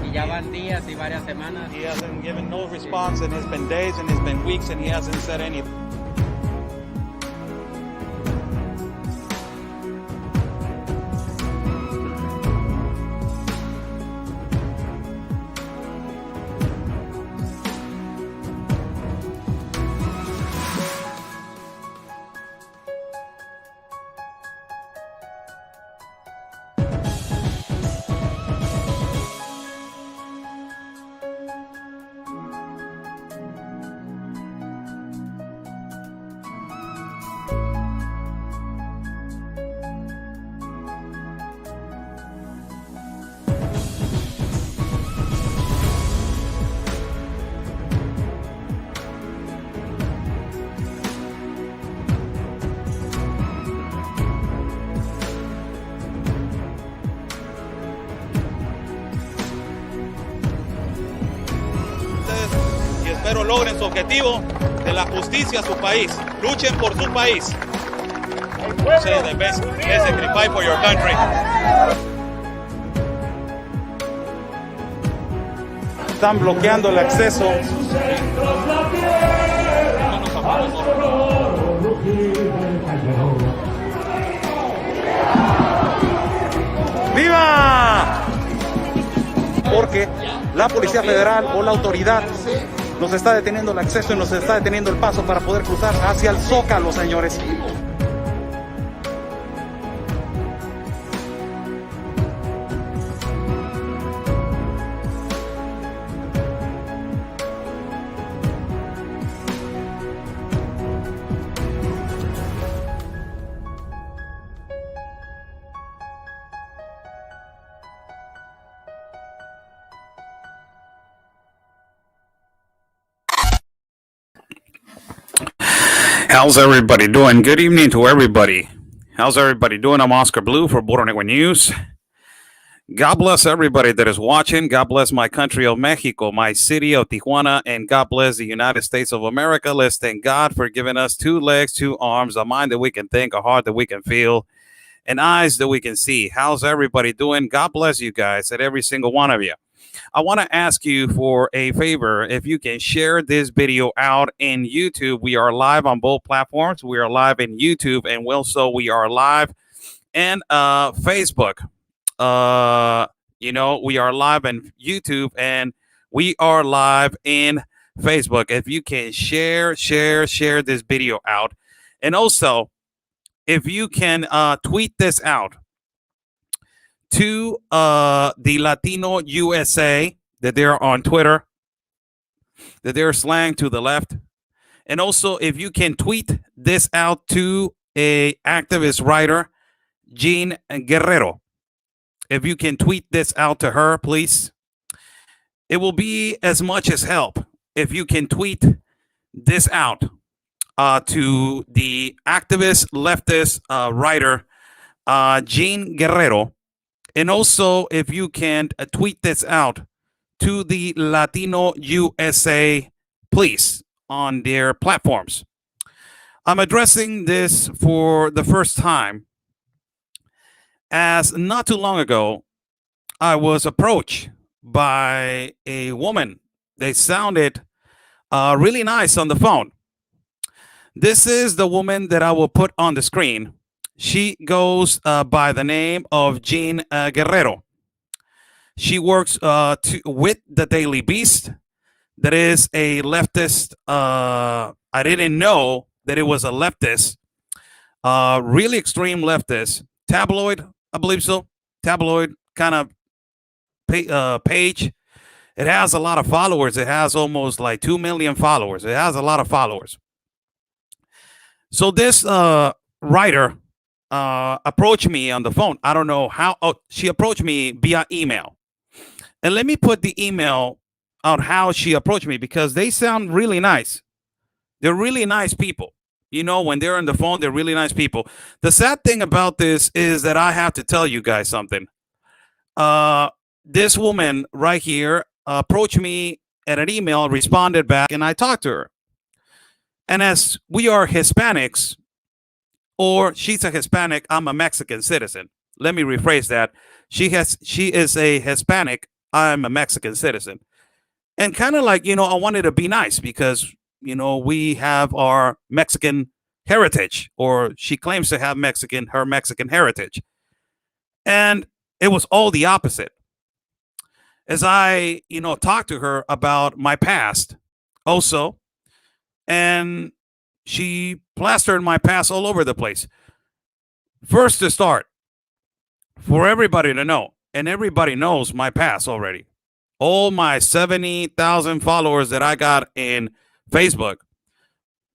Y ya van días y varias semanas. He hasn't given no response, and it's been days and it's been weeks, and he hasn't said anything. Y espero logren su objetivo de la justicia a su país. Luchen por su país. Say the best sacrifice for your country. Están bloqueando el acceso. ¡Viva! Porque la Policía Federal o la autoridad nos está deteniendo el acceso y nos está deteniendo el paso para poder cruzar hacia el Zócalo, señores. How's everybody doing? Good evening to everybody. How's everybody doing? I'm Oscar Blue for Border Network News. God bless everybody that is watching. God bless my country of Mexico, my city of Tijuana, and God bless the United States of America. Let's thank God for giving us 2 legs, 2 arms, a mind that we can think, a heart that we can feel, and eyes that we can see. How's everybody doing? God bless you guys, and every single one of you. I want to ask you for a favor. If you can share this video out in YouTube, we are live on both platforms. We are live in YouTube, and also we are live in Facebook. We are live in YouTube, and we are live in Facebook. If you can share this video out, and also if you can tweet this out to the Latino USA, that they're on Twitter, that they're slang to the left. And also, if you can tweet this out to a activist writer, Jean Guerrero. If you can tweet this out to her, please. It will be as much as help if you can tweet this out to the activist leftist writer, Jean Guerrero. And also, if you can tweet this out to the Latino USA, please, on their platforms. I'm addressing this for the first time, as not too long ago, I was approached by a woman. They sounded really nice on the phone. This is the woman that I will put on the screen. She goes by the name of Jean Guerrero. She works with the Daily Beast. That is a leftist. I didn't know that it was a leftist, really extreme leftist, tabloid, I believe so. Tabloid kind of page. It has a lot of followers. It has almost like 2 million followers. It has a lot of followers. So this writer approached me on the phone. I don't know how. Oh, she approached me via email. And let me put the email on how she approached me, because they sound really nice. They're really nice people. You know, when they're on the phone, they're really nice people. The sad thing about this is that I have to tell you guys something. This woman right here approached me at an email, responded back, and I talked to her. And as we are Hispanics, or she's a Hispanic, I'm a Mexican citizen. Let me rephrase that. She is a Hispanic. I'm a Mexican citizen. And kind of like, I wanted to be nice because, we have our Mexican heritage, or she claims to have her Mexican heritage. And it was all the opposite. As I, talked to her about my past also, and she plastered my past all over the place. First to start, for everybody to know, and everybody knows my past already. All my 70,000 followers that I got in Facebook,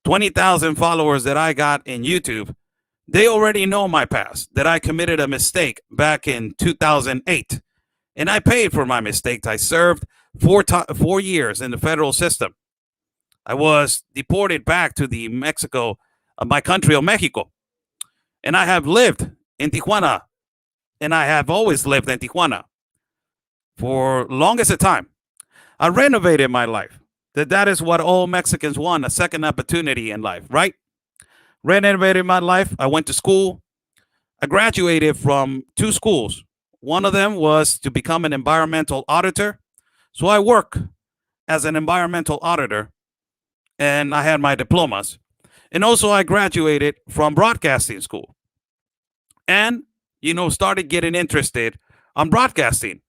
20,000 followers that I got in YouTube, they already know my past, that I committed a mistake back in 2008. And I paid for my mistakes. I served 4 years in the federal system. I was deported back to the Mexico, my country of Mexico. And I have lived in Tijuana. And I have always lived in Tijuana for longest of time. I renovated my life. That is what all Mexicans want, a second opportunity in life, right? Renovated my life. I went to school. I graduated from 2 schools. One of them was to become an environmental auditor. So I work as an environmental auditor, and I had my diplomas. And also I graduated from broadcasting school and, started getting interested on broadcasting.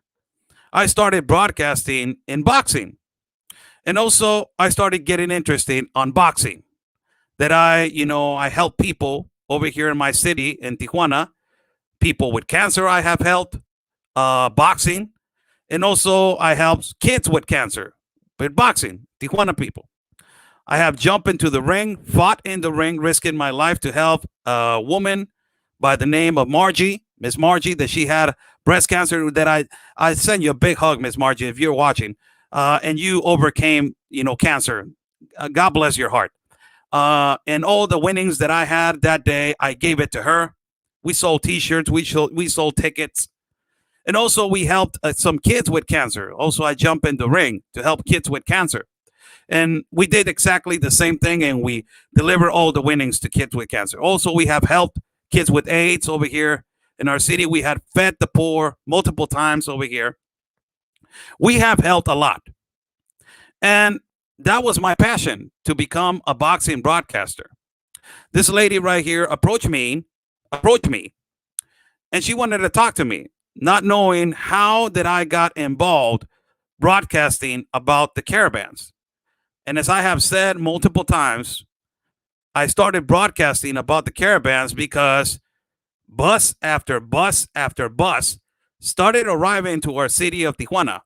I started broadcasting in boxing. And also I started getting interested on boxing. That I help people over here in my city in Tijuana, people with cancer I have helped, boxing. And also I help kids with cancer with boxing, Tijuana people. I have jumped into the ring, fought in the ring, risking my life to help a woman by the name of Margie, Miss Margie, that she had breast cancer. That I send you a big hug, Miss Margie, if you're watching, and you overcame, cancer. God bless your heart. And all the winnings that I had that day, I gave it to her. We sold T-shirts, we sold tickets, and also we helped some kids with cancer. Also, I jumped in the ring to help kids with cancer. And we did exactly the same thing, and we deliver all the winnings to kids with cancer. Also, we have helped kids with AIDS over here in our city. We had fed the poor multiple times over here. We have helped a lot. And that was my passion, to become a boxing broadcaster. This lady right here approached me, and she wanted to talk to me, not knowing how that I got involved broadcasting about the caravans. And as I have said multiple times, I started broadcasting about the caravans because bus after bus after bus started arriving to our city of Tijuana.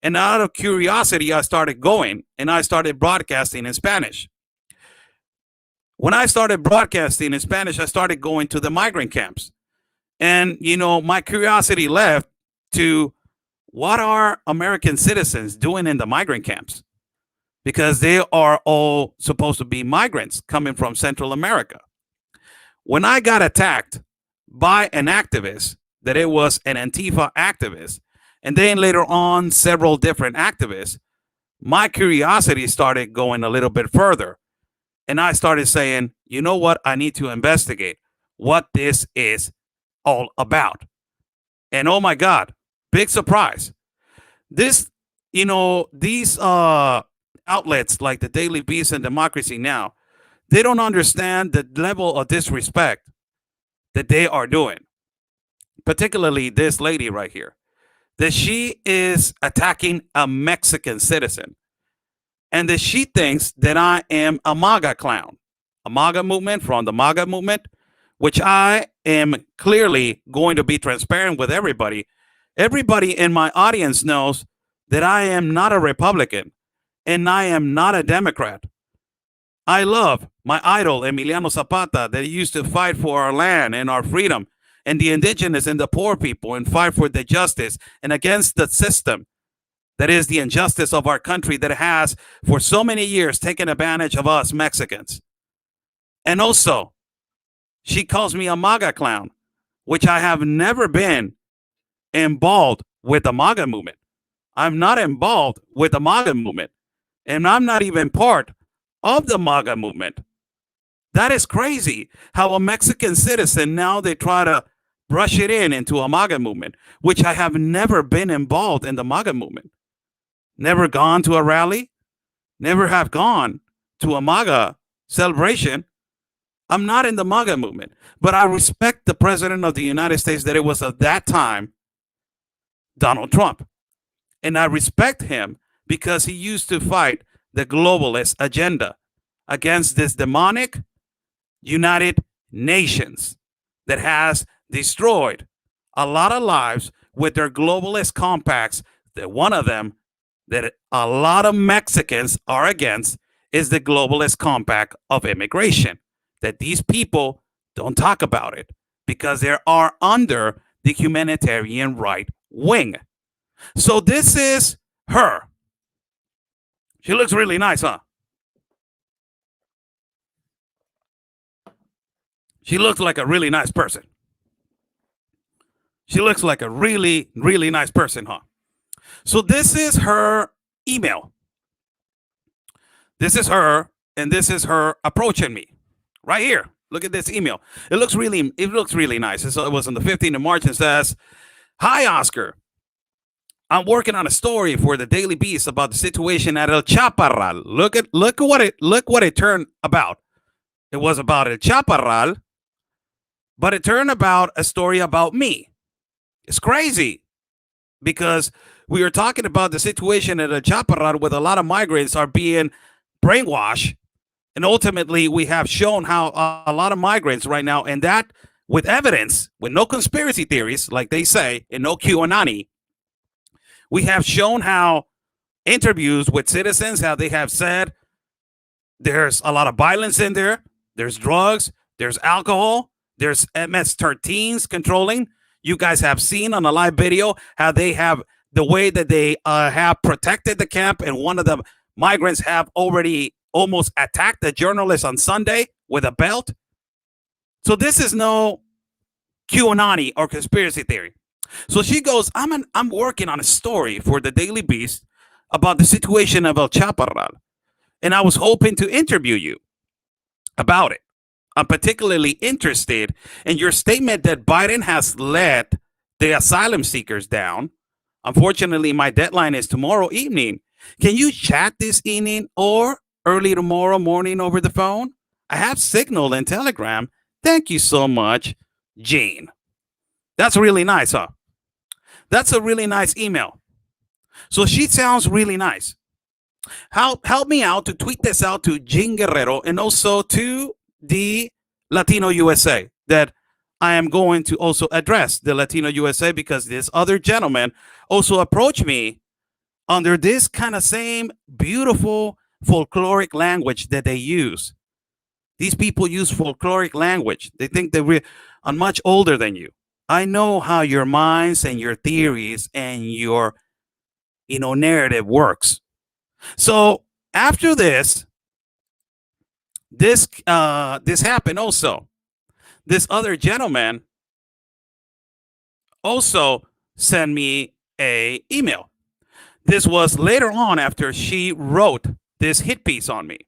And out of curiosity, I started going and I started broadcasting in Spanish. When I started broadcasting in Spanish, I started going to the migrant camps. And, my curiosity led to what are American citizens doing in the migrant camps? Because they are all supposed to be migrants coming from Central America. When I got attacked by an activist, that it was an Antifa activist, and then later on several different activists, my curiosity started going a little bit further. And I started saying, you know what? I need to investigate what this is all about. And oh my God, big surprise. These outlets like the Daily Beast and Democracy Now, they don't understand the level of disrespect that they are doing. Particularly this lady right here, that she is attacking a Mexican citizen, and that she thinks that I am a MAGA clown, a MAGA movement, from the MAGA movement, which I am clearly going to be transparent with everybody. Everybody in my audience knows that I am not a Republican and I am not a Democrat. I love my idol, Emiliano Zapata, that used to fight for our land and our freedom and the indigenous and the poor people, and fight for the justice and against the system that is the injustice of our country that has for so many years taken advantage of us Mexicans. And also, she calls me a MAGA clown, which I have never been involved with the MAGA movement. I'm not involved with the MAGA movement, and I'm not even part of the MAGA movement. That is crazy how a Mexican citizen now they try to brush it into a MAGA movement, which I have never been involved in the MAGA movement. Never gone to a rally, never have gone to a MAGA celebration. I'm not in the MAGA movement, but I respect the president of the United States that it was at that time, Donald Trump. And I respect him because he used to fight the globalist agenda against this demonic United Nations that has destroyed a lot of lives with their globalist compacts. That one of them that a lot of Mexicans are against is the globalist compact of immigration. That these people don't talk about it because they are under the humanitarian right wing. So this is her. She looks really nice, huh? She looks like a really nice person. She looks like a really, really nice person, huh? So this is her email. This is her, and this is her approaching me right here. Look at this email. It looks really nice. So it was on the 15th of March and says, "Hi, Oscar. I'm working on a story for the Daily Beast about the situation at El Chaparral. Look what it turned about. It was about El Chaparral, but it turned about a story about me. It's crazy because we are talking about the situation at El Chaparral with a lot of migrants are being brainwashed. And ultimately, we have shown how a lot of migrants right now, and that with evidence, with no conspiracy theories, like they say, and no QAnon, we have shown how interviews with citizens, how they have said there's a lot of violence in there, there's drugs, there's alcohol, there's MS-13s controlling. You guys have seen on a live video how they have the way that they have protected the camp, and one of the migrants have already almost attacked a journalist on Sunday with a belt. So this is no QAnon or conspiracy theory. So she goes, I'm working on a story for the Daily Beast about the situation of El Chaparral, and I was hoping to interview you about it. I'm particularly interested in your statement that Biden has let the asylum seekers down. Unfortunately, my deadline is tomorrow evening. Can you chat this evening or early tomorrow morning over the phone? I have Signal and Telegram. Thank you so much, Jane. That's really nice, huh? That's a really nice email. So she sounds really nice. Help me out to tweet this out to Jane Guerrero and also to the Latino USA, that I am going to also address the Latino USA because this other gentleman also approached me under this kind of same beautiful folkloric language that they use. These people use folkloric language. They think they're much older than you. I know how your minds and your theories and your narrative works. So after this happened also. This other gentleman also sent me a email. This was later on after she wrote this hit piece on me.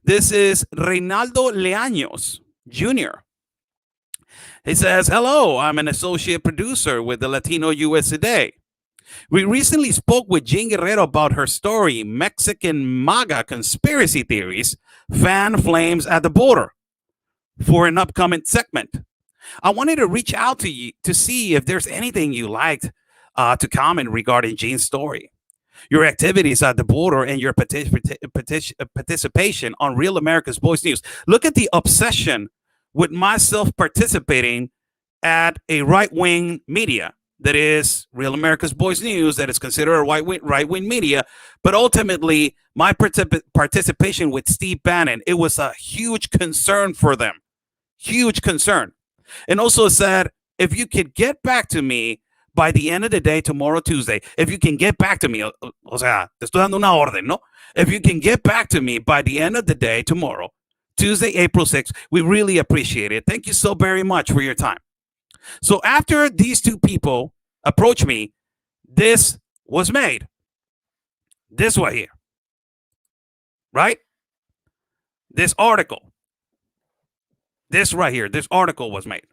This is Reynaldo Leaños Jr. He says, "Hello, I'm an associate producer with the Latino US Today. We recently spoke with Jane Guerrero about her story, Mexican MAGA Conspiracy Theories, Fan Flames at the Border, for an upcoming segment. I wanted to reach out to you to see if there's anything you liked to comment regarding Jane's story, your activities at the border, and your participation on Real America's Voice News. Look at the obsession with myself participating at a right-wing media that is Real America's Voice News, that is considered a right-wing media, but ultimately my participation with Steve Bannon, it was a huge concern for them, huge concern. And also said, if you could get back to me by the end of the day tomorrow, Tuesday, if you can get back to me, o sea, te estoy dando una orden, ¿no? If you can get back to me by the end of the day tomorrow, Tuesday, April 6th, we really appreciate it. Thank you so very much for your time." So after these two people approached me, this was made. This right here. Right? This article. This right here. This article was made.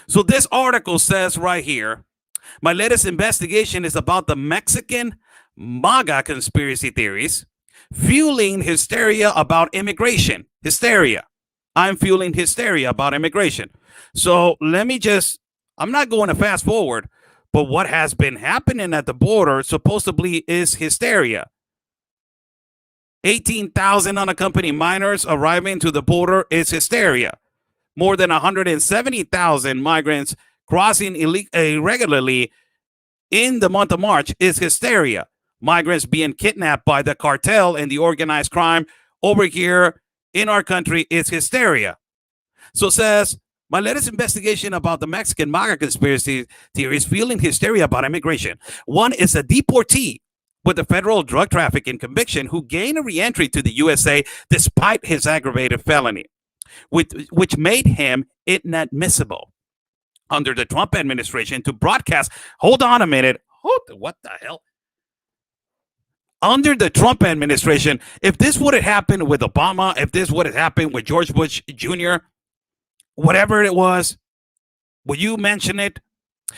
So this article says right here, my latest investigation is about the Mexican MAGA conspiracy theories fueling hysteria about immigration. Hysteria. I'm fueling hysteria about immigration. So I'm not going to fast forward, but what has been happening at the border supposedly is hysteria. 18,000 unaccompanied minors arriving to the border is hysteria. More than 170,000 migrants crossing irregularly in the month of March is hysteria. Migrants being kidnapped by the cartel and the organized crime over here in our country is hysteria. So says, my latest investigation about the Mexican MAGA conspiracy theories fueling hysteria about immigration. One is a deportee with a federal drug trafficking conviction who gained a re-entry to the USA despite his aggravated felony, which made him inadmissible under the Trump administration to broadcast. Hold on a minute. What the hell? Under the Trump administration, if this would have happened with Obama, if this would have happened with George Bush Jr., whatever it was, will you mention it?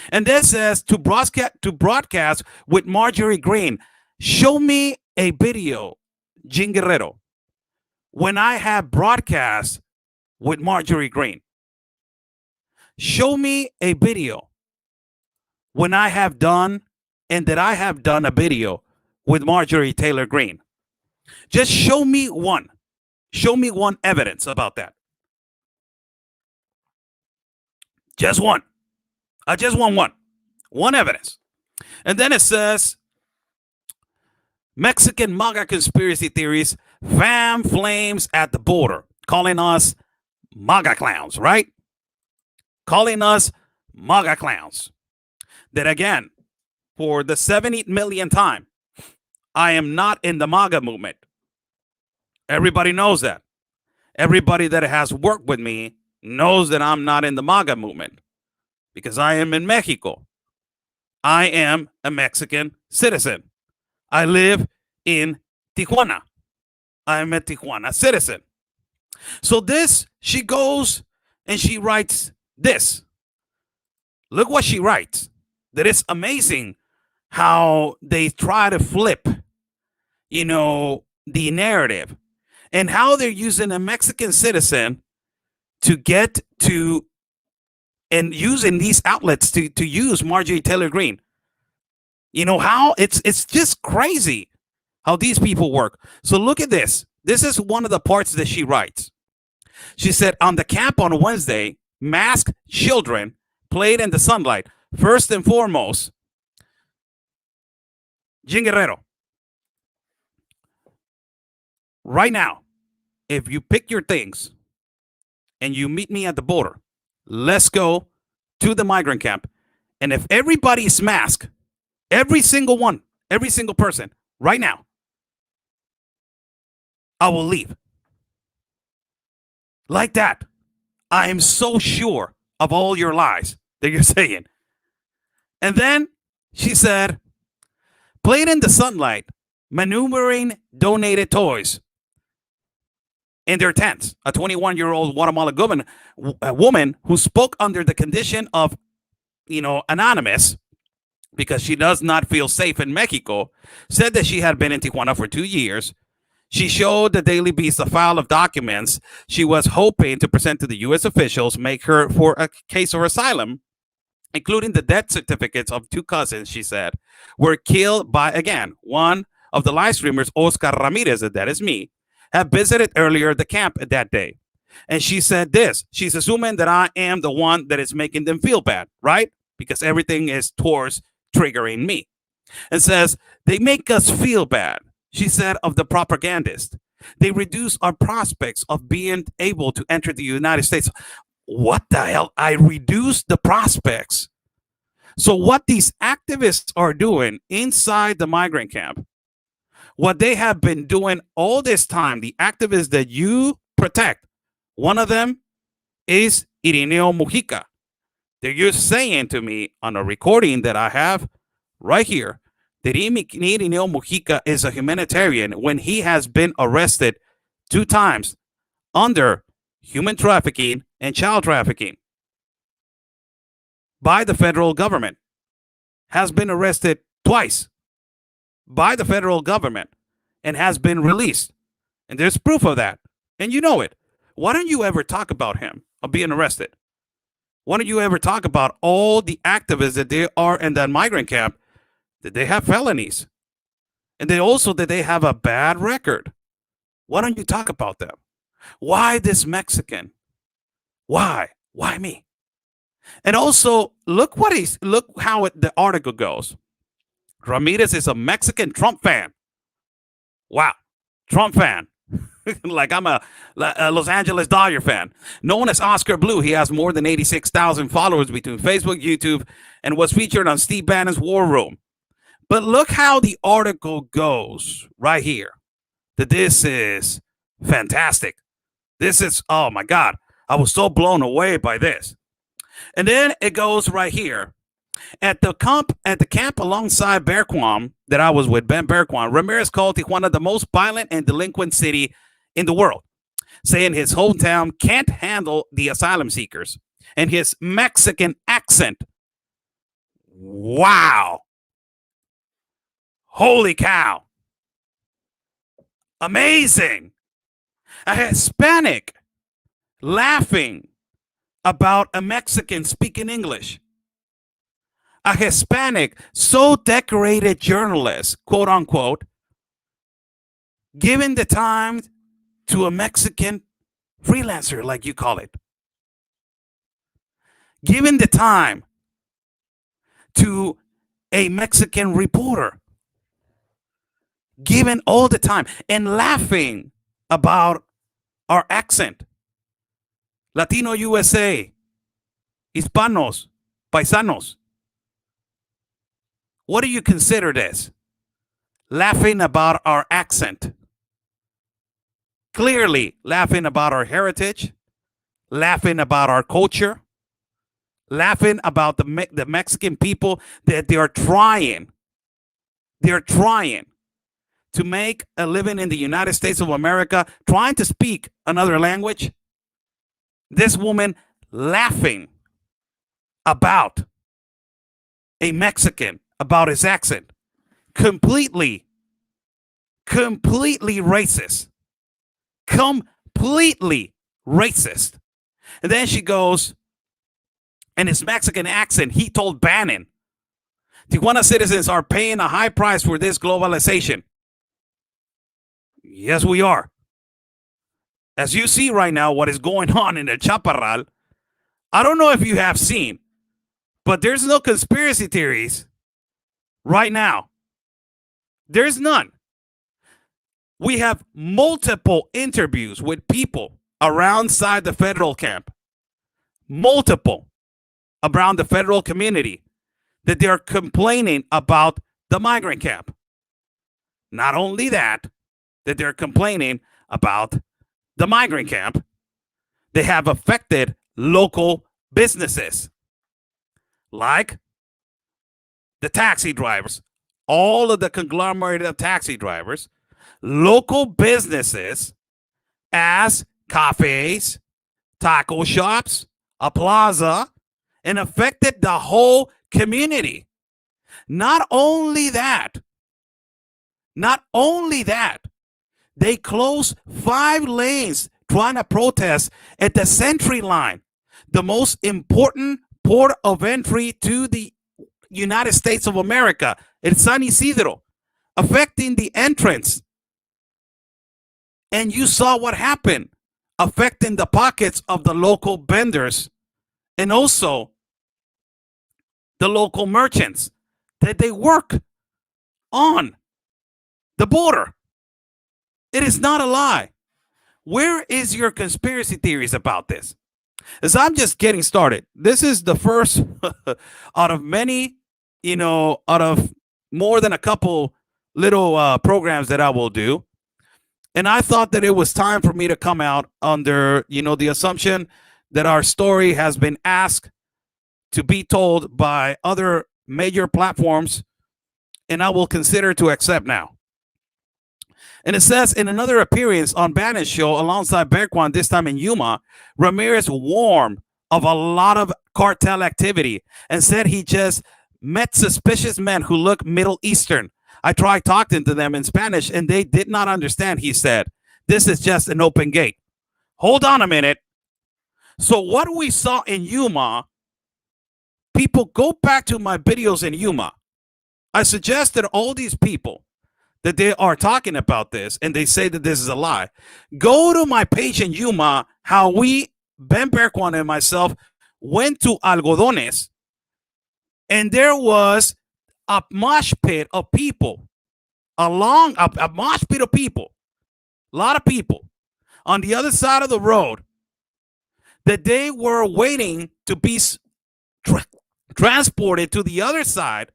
And this says to broadcast with Marjorie Green. Show me a video, Jean Guerrero, when I have broadcast with Marjorie Green. Show me a video when I have done a video with Marjorie Taylor Greene. Just show me one. Show me one evidence about that. Just one. I just want one. One evidence. And then it says, Mexican MAGA conspiracy theories fan flames at the border, calling us MAGA clowns, right? Calling us MAGA clowns. That again, for the 70 millionth time, I am not in the MAGA movement. Everybody knows that. Everybody that has worked with me knows that I'm not in the MAGA movement because I am in Mexico. I am a Mexican citizen. I live in Tijuana. I'm a Tijuana citizen. So she goes and she writes this. Look what she writes. That it's amazing how they try to flip, the narrative and how they're using a Mexican citizen to get to and using these outlets to use Marjorie Taylor Greene. How it's just crazy how these people work. So look at this. This is one of the parts that she writes. She said, on the camp on Wednesday, masked children played in the sunlight. First and foremost, Jean Guerrero, right now, if you pick your things and you meet me at the border, let's go to the migrant camp. And if everybody's masked, every single one, every single person, right now, I will leave. Like that. I am so sure of all your lies that you're saying. And then she said, played in the sunlight, maneuvering donated toys in their tents. A 21-year-old Guatemalan woman who spoke under the condition of, anonymous, because she does not feel safe in Mexico, said that she had been in Tijuana for 2 years. She showed the Daily Beast a file of documents she was hoping to present to the U.S. officials, make her for a case of asylum, including the death certificates of 2 cousins, she said, were killed by, again, one of the live streamers, Oscar Ramirez, that is me, had visited earlier the camp that day. And she said this, she's assuming that I am the one that is making them feel bad, right? Because everything is towards triggering me. And says, they make us feel bad. She said of the propagandist. They reduce our prospects of being able to enter the United States. What the hell? I reduce the prospects. So what these activists are doing inside the migrant camp, what they have been doing all this time, the activists that you protect, one of them is Irineo Mujica. They're just saying to me on a recording that I have right here, that Irineo Mujica is a humanitarian when he has been arrested 2 times under human trafficking and child trafficking. by the federal government, has been arrested twice by the federal government and has been released. And there's proof of that. And you know it. Why don't you ever talk about him of being arrested? Why don't you ever talk about all the activists that they are in that migrant camp, that they have felonies, and that they have a bad record? Why don't you talk about them? Why this Mexican? Why? Why me? And also, look how the article goes. Ramirez is a Mexican Trump fan. Wow, Trump fan. Like I'm a Los Angeles Dodger fan. Known as Oscar Blue, he has more than 86,000 followers between Facebook, YouTube, and was featured on Steve Bannon's War Room. But look how the article goes right here. That this is fantastic. This is, oh my God, I was so blown away by this. And then it goes right here. At the camp alongside Berquam that I was with, Ben Berquam, Ramirez called Tijuana the most violent and delinquent city in the world, saying his hometown can't handle the asylum seekers and his Mexican accent. Wow. Holy cow. Amazing. A Hispanic laughing about a Mexican speaking English. A Hispanic, so decorated journalist, quote unquote, giving the time to a Mexican freelancer, like you call it. Giving the time to a Mexican reporter. Giving all the time and laughing about our accent. Latino USA, Hispanos, Paisanos. What do you consider this? Laughing about our accent. Clearly laughing about our heritage, laughing about our culture, laughing about the Mexican people that they're trying to make a living in the United States of America, trying to speak another language. This woman laughing about a Mexican, about his accent. Completely racist. Completely racist. And then she goes, and his Mexican accent, he told Bannon, Tijuana citizens are paying a high price for this globalization. Yes, we are. As you see right now, what is going on in the Chaparral, I don't know if you have seen, but there's no conspiracy theories right now. There's none. We have multiple interviews with people around the federal camp, multiple around the federal community, that they're complaining about the migrant camp. Not only that they're complaining about the migrant camp, they have affected local businesses like the taxi drivers, all of the conglomerate of taxi drivers, local businesses as cafes, taco shops, a plaza, and affected the whole community. Not only that, they closed 5 lanes trying to protest at the Century Line, the most important port of entry to the United States of America, at San Isidro, affecting the entrance. And you saw what happened, affecting the pockets of the local vendors and also the local merchants that they work on the border. It is not a lie. Where is your conspiracy theories about this? As I'm just getting started, this is the first out of many, out of more than a couple little programs that I will do. And I thought that it was time for me to come out under, the assumption that our story has been asked to be told by other major platforms, and I will consider to accept now. And it says, in another appearance on Bannon's show alongside Berquam, this time in Yuma, Ramirez warned of a lot of cartel activity and said he just met suspicious men who look Middle Eastern. I tried talking to them in Spanish and they did not understand. He said, this is just an open gate. Hold on a minute. So what we saw in Yuma, people, go back to my videos in Yuma. I suggested all these people that they are talking about this and they say that this is a lie. Go to my page in Yuma, how we, Ben Berkwan and myself, went to Algodones, and there was a mosh pit of people, a mosh pit of people, a lot of people on the other side of the road that they were waiting to be transported to the other side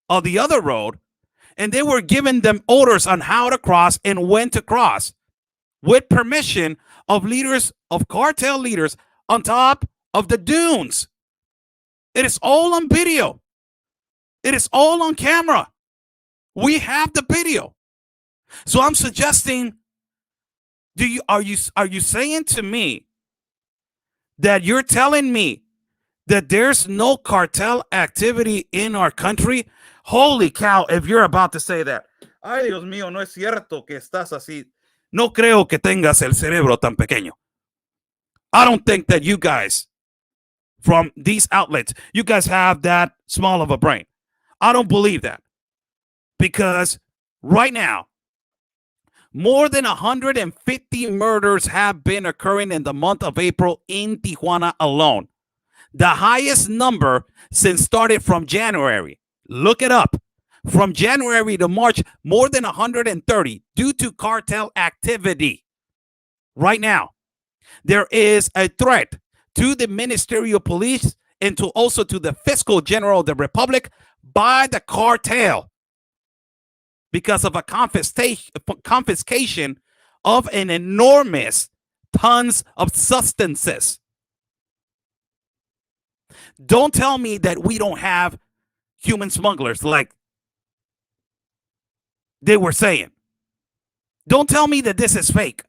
of the other road, and they were giving them orders on how to cross and when to cross with permission of leaders, of cartel leaders on top of the dunes. It is all on video. It is all on camera. We have the video. So I'm suggesting, are you saying to me that you're telling me that there's no cartel activity in our country? Holy cow, if you're about to say that. Ay, Dios mío, no es cierto que estás así. No creo que tengas el cerebro tan pequeño. I don't think that you guys from these outlets, you guys have that small of a brain. I don't believe that. Because right now, more than 150 murders have been occurring in the month of April in Tijuana alone. The highest number since started from January. Look it up. From January to March, more than 130 due to cartel activity. Right now, there is a threat to the ministerial police and to also to the fiscal general of the republic by the cartel because of a confiscation of an enormous tons of substances. Don't tell me that we don't have human smugglers like they were saying. Don't tell me that this is fake.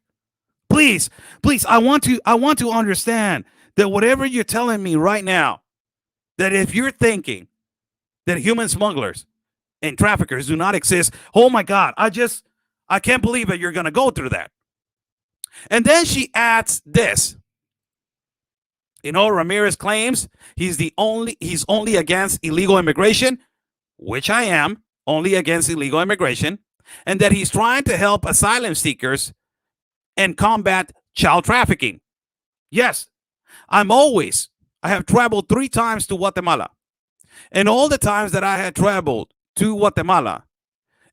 Please, I want to understand that whatever you're telling me right now, that if you're thinking that human smugglers and traffickers do not exist, oh my God, I can't believe that you're going to go through that. And then she adds this. You know, Ramirez claims he's only against illegal immigration, which I am, only against illegal immigration, and that he's trying to help asylum seekers and combat child trafficking. Yes, I have traveled 3 times to Guatemala. And all the times that I had traveled to Guatemala,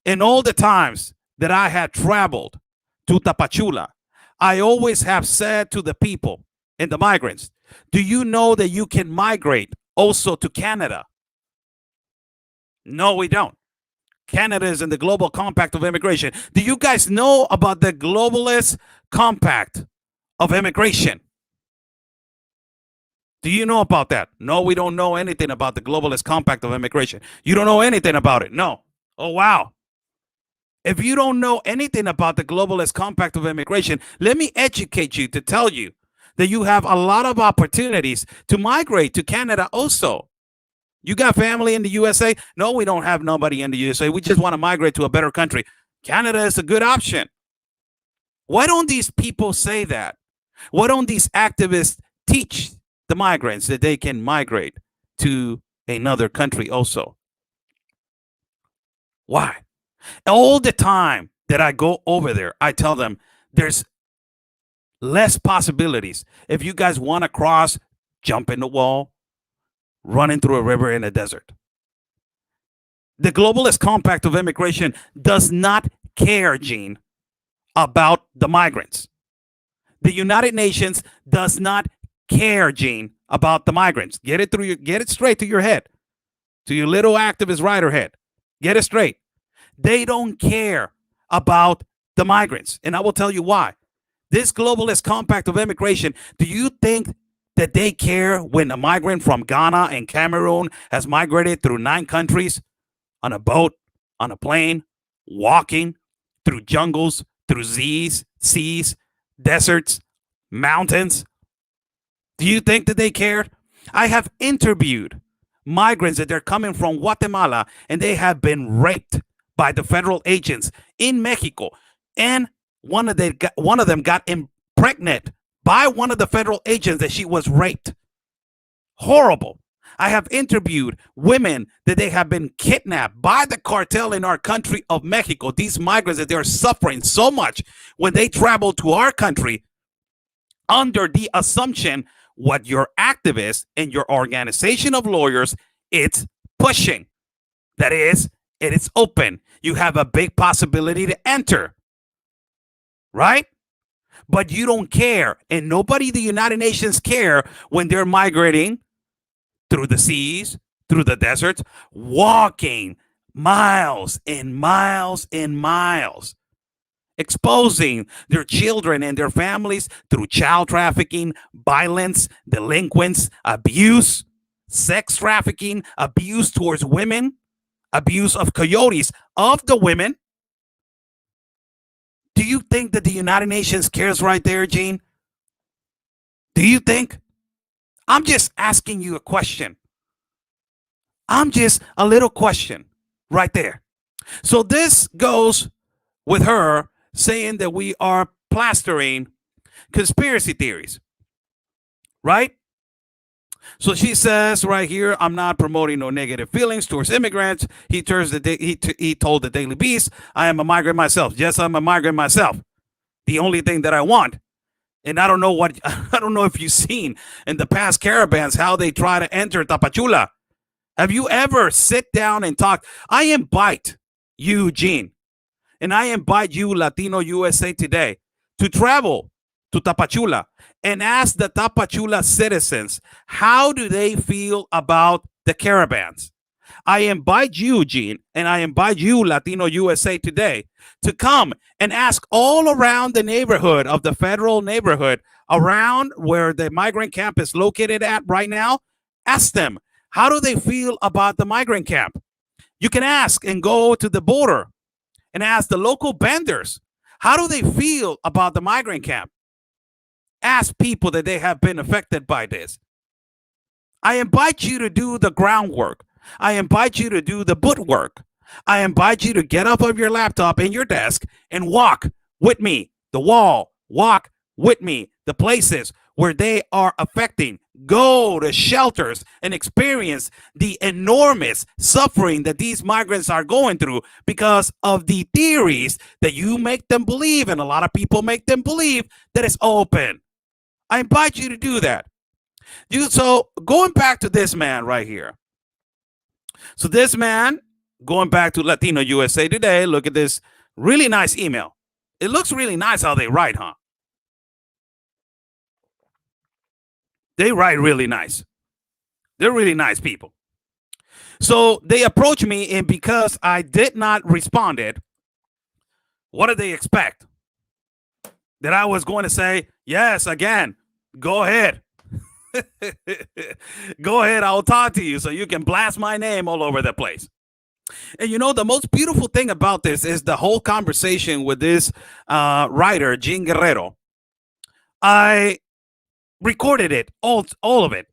and all the times that I had traveled to Tapachula, I always have said to the people and the migrants, do you know that you can migrate also to Canada? No, we don't. Canada is in the Global Compact of Immigration. Do you guys know about the Globalist Compact of Immigration? Do you know about that? No, we don't know anything about the Globalist Compact of Immigration. You don't know anything about it? No. Oh, wow. If you don't know anything about the Globalist Compact of Immigration, let me educate you to tell you that you have a lot of opportunities to migrate to Canada also. You got family in the USA? No, we don't have nobody in the USA. We just want to migrate to a better country. Canada is a good option. Why don't these people say that? Why don't these activists teach the migrants that they can migrate to another country also? Why? All the time that I go over there, I tell them there's less possibilities. If you guys want to cross, jump in the wall, running through a river in a desert. The Globalist Compact of Immigration does not care, Gene, about the migrants. The United Nations does not care, Gene, about the migrants. Get it straight to your head, to your little activist rider head. Get it straight. They don't care about the migrants, and I will tell you why. This Globalist Compact of Immigration, do you think that they care when a migrant from Ghana and Cameroon has migrated through 9 countries on a boat, on a plane, walking through jungles, through seas, deserts, mountains? Do you think that they cared? I have interviewed migrants that they're coming from Guatemala and they have been raped by the federal agents in Mexico, and one of them got pregnant by one of the federal agents that she was raped. Horrible. I have interviewed women that they have been kidnapped by the cartel in our country of Mexico. These migrants that they're suffering so much when they travel to our country under the assumption what your activists and your organization of lawyers it's pushing. That is, it is open. You have a big possibility to enter. Right? But you don't care. And nobody in the United Nations care when they're migrating through the seas, through the deserts, walking miles and miles and miles, exposing their children and their families through child trafficking, violence, delinquents, abuse, sex trafficking, abuse towards women, abuse of coyotes of the women. Do you think that the United Nations cares right there, Gene? Do you think? I'm just asking you a question. I'm just a little question right there. So this goes with her saying that we are plastering conspiracy theories, right? So she says right here, I'm not promoting no negative feelings towards immigrants. He told the Daily Beast, I am a migrant myself. Yes, I'm a migrant myself. The only thing that I want, and I don't know if you've seen in the past caravans how they try to enter Tapachula. Have you ever sit down and talk? I invite you, Gene, and I invite you, Latino USA Today, to travel to Tapachula and ask the Tapachula citizens, how do they feel about the caravans? I invite you, Gene, and I invite you, Latino USA Today, to come and ask all around the neighborhood of the federal neighborhood around where the migrant camp is located at right now. Ask them, how do they feel about the migrant camp? You can ask and go to the border and ask the local vendors, how do they feel about the migrant camp? Ask people that they have been affected by this. I invite you to do the groundwork. I invite you to do the footwork. I invite you to get up of your laptop and your desk and walk with me the wall. Walk with me the places where they are affecting. Go to shelters and experience the enormous suffering that these migrants are going through because of the theories that you make them believe, and a lot of people make them believe that it's open. I invite you to do that. So going back to this man right here. So this man, going back to Latino USA Today, look at this really nice email. It looks really nice how they write, huh? They write really nice. They're really nice people. So they approached me, and because I did not respond, what did they expect? That I was going to say, yes, again, go ahead. Go ahead, I'll talk to you so you can blast my name all over the place. And you know, the most beautiful thing about this is the whole conversation with this writer, Gene Guerrero. I recorded it, all of it.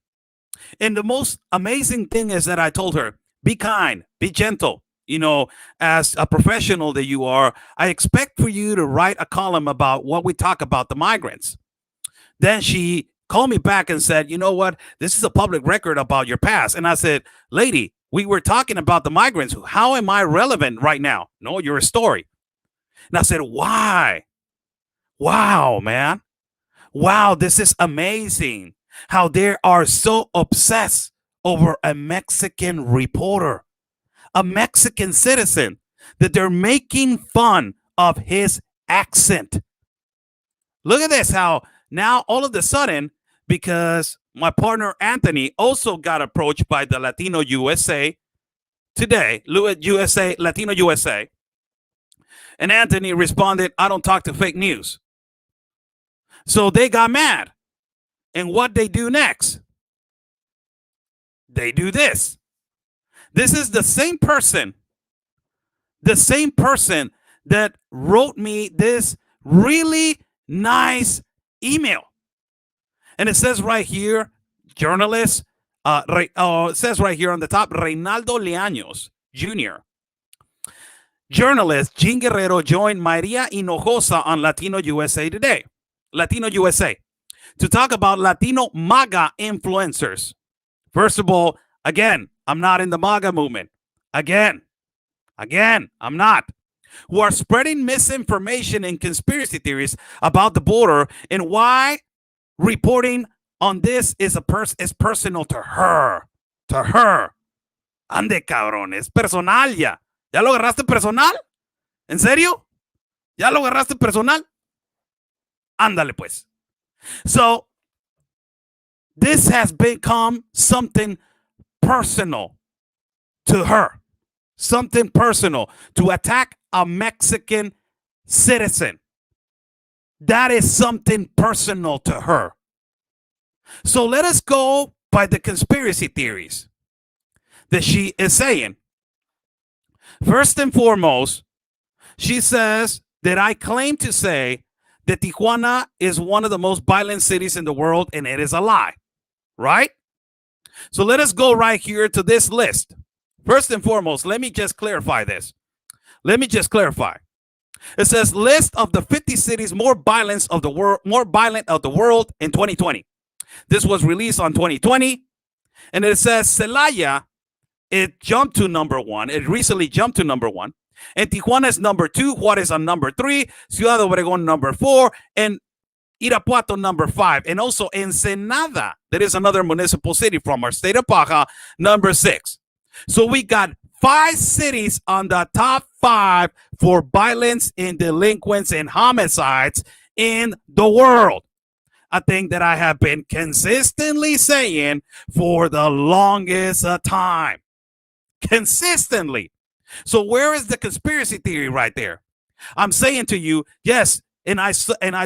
And the most amazing thing is that I told her, be kind, be gentle. You know, as a professional that you are, I expect for you to write a column about what we talk about the migrants. Then she called me back and said, you know what? This is a public record about your past. And I said, lady, we were talking about the migrants. How am I relevant right now? No, you're a story. And I said, why? Wow, man. Wow, this is amazing how they are so obsessed over a Mexican reporter, a Mexican citizen, that they're making fun of his accent. Look at this, how now all of a sudden, because my partner Anthony also got approached by the Latino USA Today, Latino USA, and Anthony responded, I don't talk to fake news. So they got mad. And what they do next? They do this. This is the same person that wrote me this really nice email. And it says right here, journalist, it says right here on the top, Reynaldo Leaños Jr. Journalist Jean Guerrero joined Maria Hinojosa on Latino USA Today, Latino USA, to talk about Latino MAGA influencers. First of all, again, I'm not in the MAGA movement. Again, I'm not. Who are spreading misinformation and conspiracy theories about the border and why reporting on this is personal to her. To her. Ande, cabrón. Es personal ya. ¿Ya lo agarraste personal? ¿En serio? ¿Ya lo agarraste personal? Ándale, pues. So, this has become something personal to her. Something personal to attack a Mexican citizen. That is something personal to her. So let us go by the conspiracy theories that she is saying. First and foremost, she says that I claim to say that Tijuana is one of the most violent cities in the world, and it is a lie, right? So let us go right here to this list. First and foremost, let me just clarify this. Let me just clarify. It says list of the 50 cities more violent of the world in 2020. This was released on 2020, and it says Celaya, it jumped to number 1. It recently jumped to number 1. And Tijuana is number 2, Juarez on number 3, Ciudad Obregón number 4, and Irapuato number 5, and also Ensenada, that is another municipal city from our state of Baja, number 6. So we got 5 cities on the top 5 for violence and delinquents and homicides in the world. A thing that I have been consistently saying for the longest time. Consistently. So where is the conspiracy theory right there? I'm saying to you, yes, and I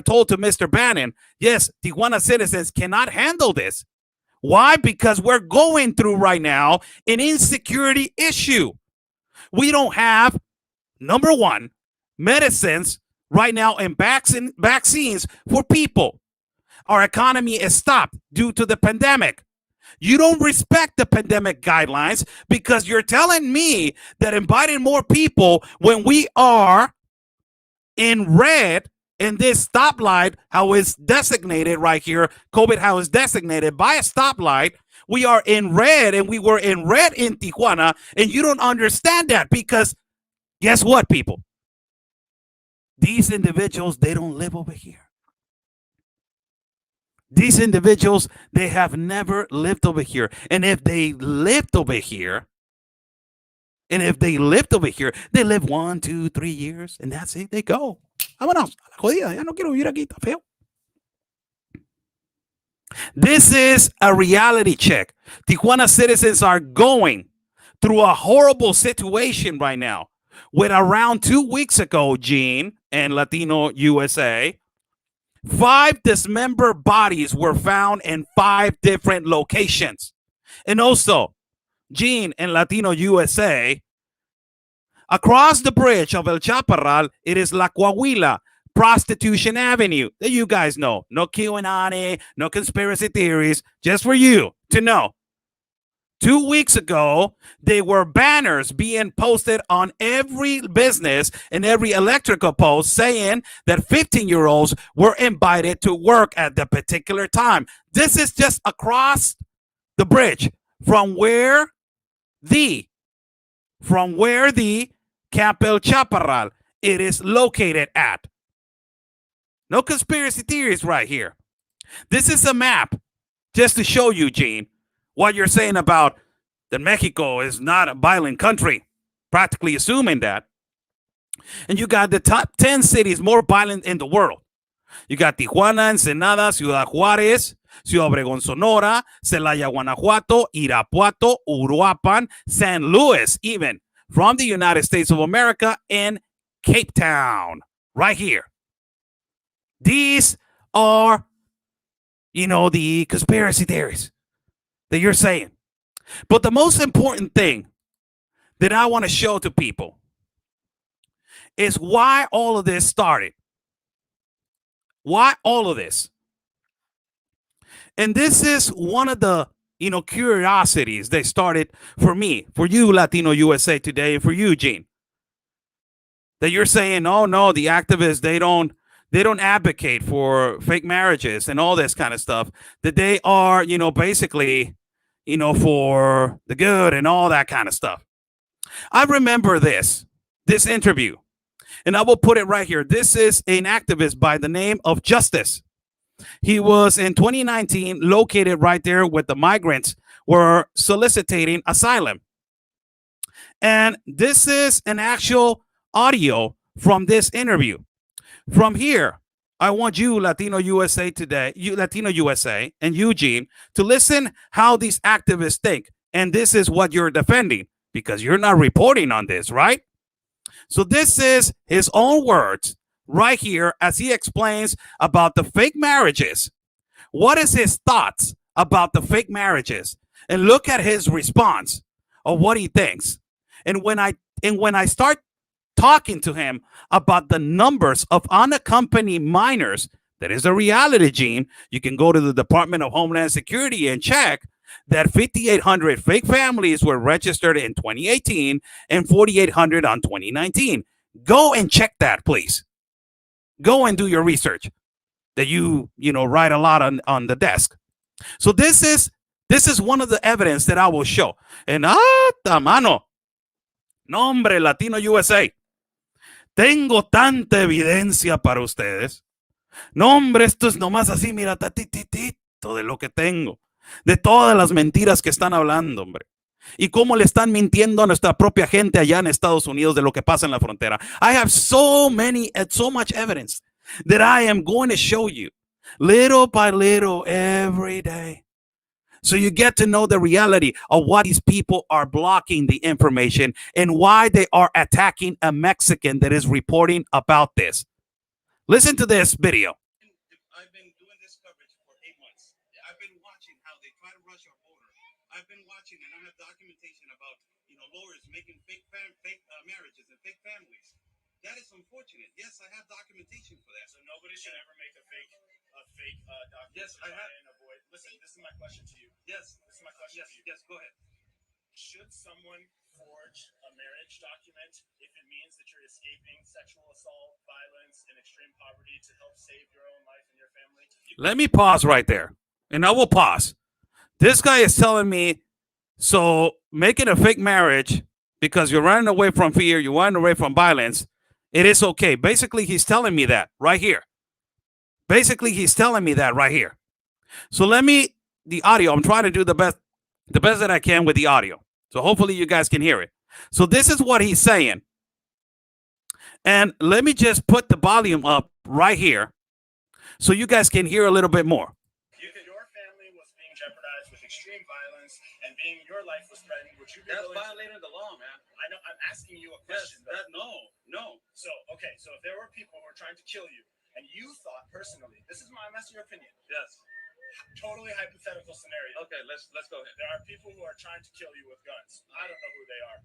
told to Mr. Bannon, yes, Tijuana citizens cannot handle this. Why? Because we're going through right now an insecurity issue. We don't have, number 1, medicines right now and vaccines for people. Our economy is stopped due to the pandemic. You don't respect the pandemic guidelines because you're telling me that inviting more people when we are in red in this stoplight, how it's designated right here, COVID, how it's designated by a stoplight. We are in red, and we were in red in Tijuana, and you don't understand that because guess what, people? These individuals, they don't live over here. These individuals, they have never lived over here. And if they lived over here, they live 1, 2, 3 years, and that's it. They go. Vámonos. Jodida, ya no quiero vivir aquí, está feo. This is a reality check. Tijuana citizens are going through a horrible situation right now. With around 2 weeks ago, Gene and Latino USA, 5 dismembered bodies were found in 5 different locations. And also, Gene and Latino USA, across the bridge of El Chaparral, it is La Coahuila, Prostitution Avenue. That you guys know. No QAnon, no conspiracy theories, just for you to know. 2 weeks ago, there were banners being posted on every business and every electrical post saying that 15-year-olds were invited to work at the particular time. This is just across the bridge from where the Camp El Chaparral it is located at. No conspiracy theories right here. This is a map just to show you, Gene, what you're saying about that Mexico is not a violent country, practically assuming that. And you got the top 10 cities more violent in the world. You got Tijuana, Ensenada, Ciudad Juárez, Ciudad Obregón, Sonora, Celaya, Guanajuato, Irapuato, Uruapan, San Luis, even from the United States of America, and Cape Town, right here. These are, the conspiracy theories that you're saying. But the most important thing that I want to show to people is why all of this started. Why all of this? And this is one of the, curiosities they started for me, for you, Latino USA Today, and for you, Gene. That you're saying, oh no, the activists, they don't advocate for fake marriages and all this kind of stuff. That they are, basically, for the good and all that kind of stuff. I remember this interview, and I will put it right here. This is an activist by the name of Justice. He was in 2019 located right there with the migrants were soliciting asylum. And this is an actual audio from this interview. From here, I want you, Latino USA Today, you Latino USA, and Eugene, to listen how these activists think. And this is what you're defending, because you're not reporting on this, right? So this is his own words right here as he explains about the fake marriages. What is his thoughts about the fake marriages? And look at his response of what he thinks. And when I start talking to him about the numbers of unaccompanied minors, that is a reality, Gene. You can go to the Department of Homeland Security and check that 5,800 fake families were registered in 2018 and 4,800 on 2019. Go and check that, please. Go and do your research that you write a lot on the desk. So this is one of the evidence that I will show. And mano, nombre Latino USA. Tengo tanta evidencia para ustedes. No, hombre, esto es nomás así, mira, tatitito de lo que tengo. De todas las mentiras que están hablando, hombre. Y cómo le están mintiendo a nuestra propia gente allá en Estados Unidos de lo que pasa en la frontera. I have so much evidence that I am going to show you little by little every day. So you get to know the reality of why these people are blocking the information and why they are attacking a Mexican that is reporting about this. Listen to this video. I've been doing this coverage for 8 months. I've been watching how they try to rush our border. I've been watching, and I have documentation about, lawyers making fake marriages and fake families. That is unfortunate. Yes, I have documentation for that. So nobody should ever make a fake document. Yes, I have. And avoid. Listen, this is my question to you. Yes, This is my question to you. yes, go ahead. Should someone forge a marriage document if it means that you're escaping sexual assault, violence, and extreme poverty to help save your own life and your family? Let me pause right there, and I will pause. This guy is telling me, so making a fake marriage because you're running away from fear, you're running away from violence, it is okay. Basically, he's telling me that right here. So the audio, I'm trying to do the best that I can with the audio. So hopefully you guys can hear it. So this is what he's saying. And let me just put the volume up right here so you guys can hear a little bit more. Your family was being jeopardized with extreme violence and your life was threatened. Would you be That's willing violating the law, man. I know. I'm asking you a question. No. So if there were people who were trying to kill you and you thought personally, I'm asking your opinion. Yes. Totally hypothetical scenario. Okay, let's go ahead. There are people who are trying to kill you with guns. I don't know who they are.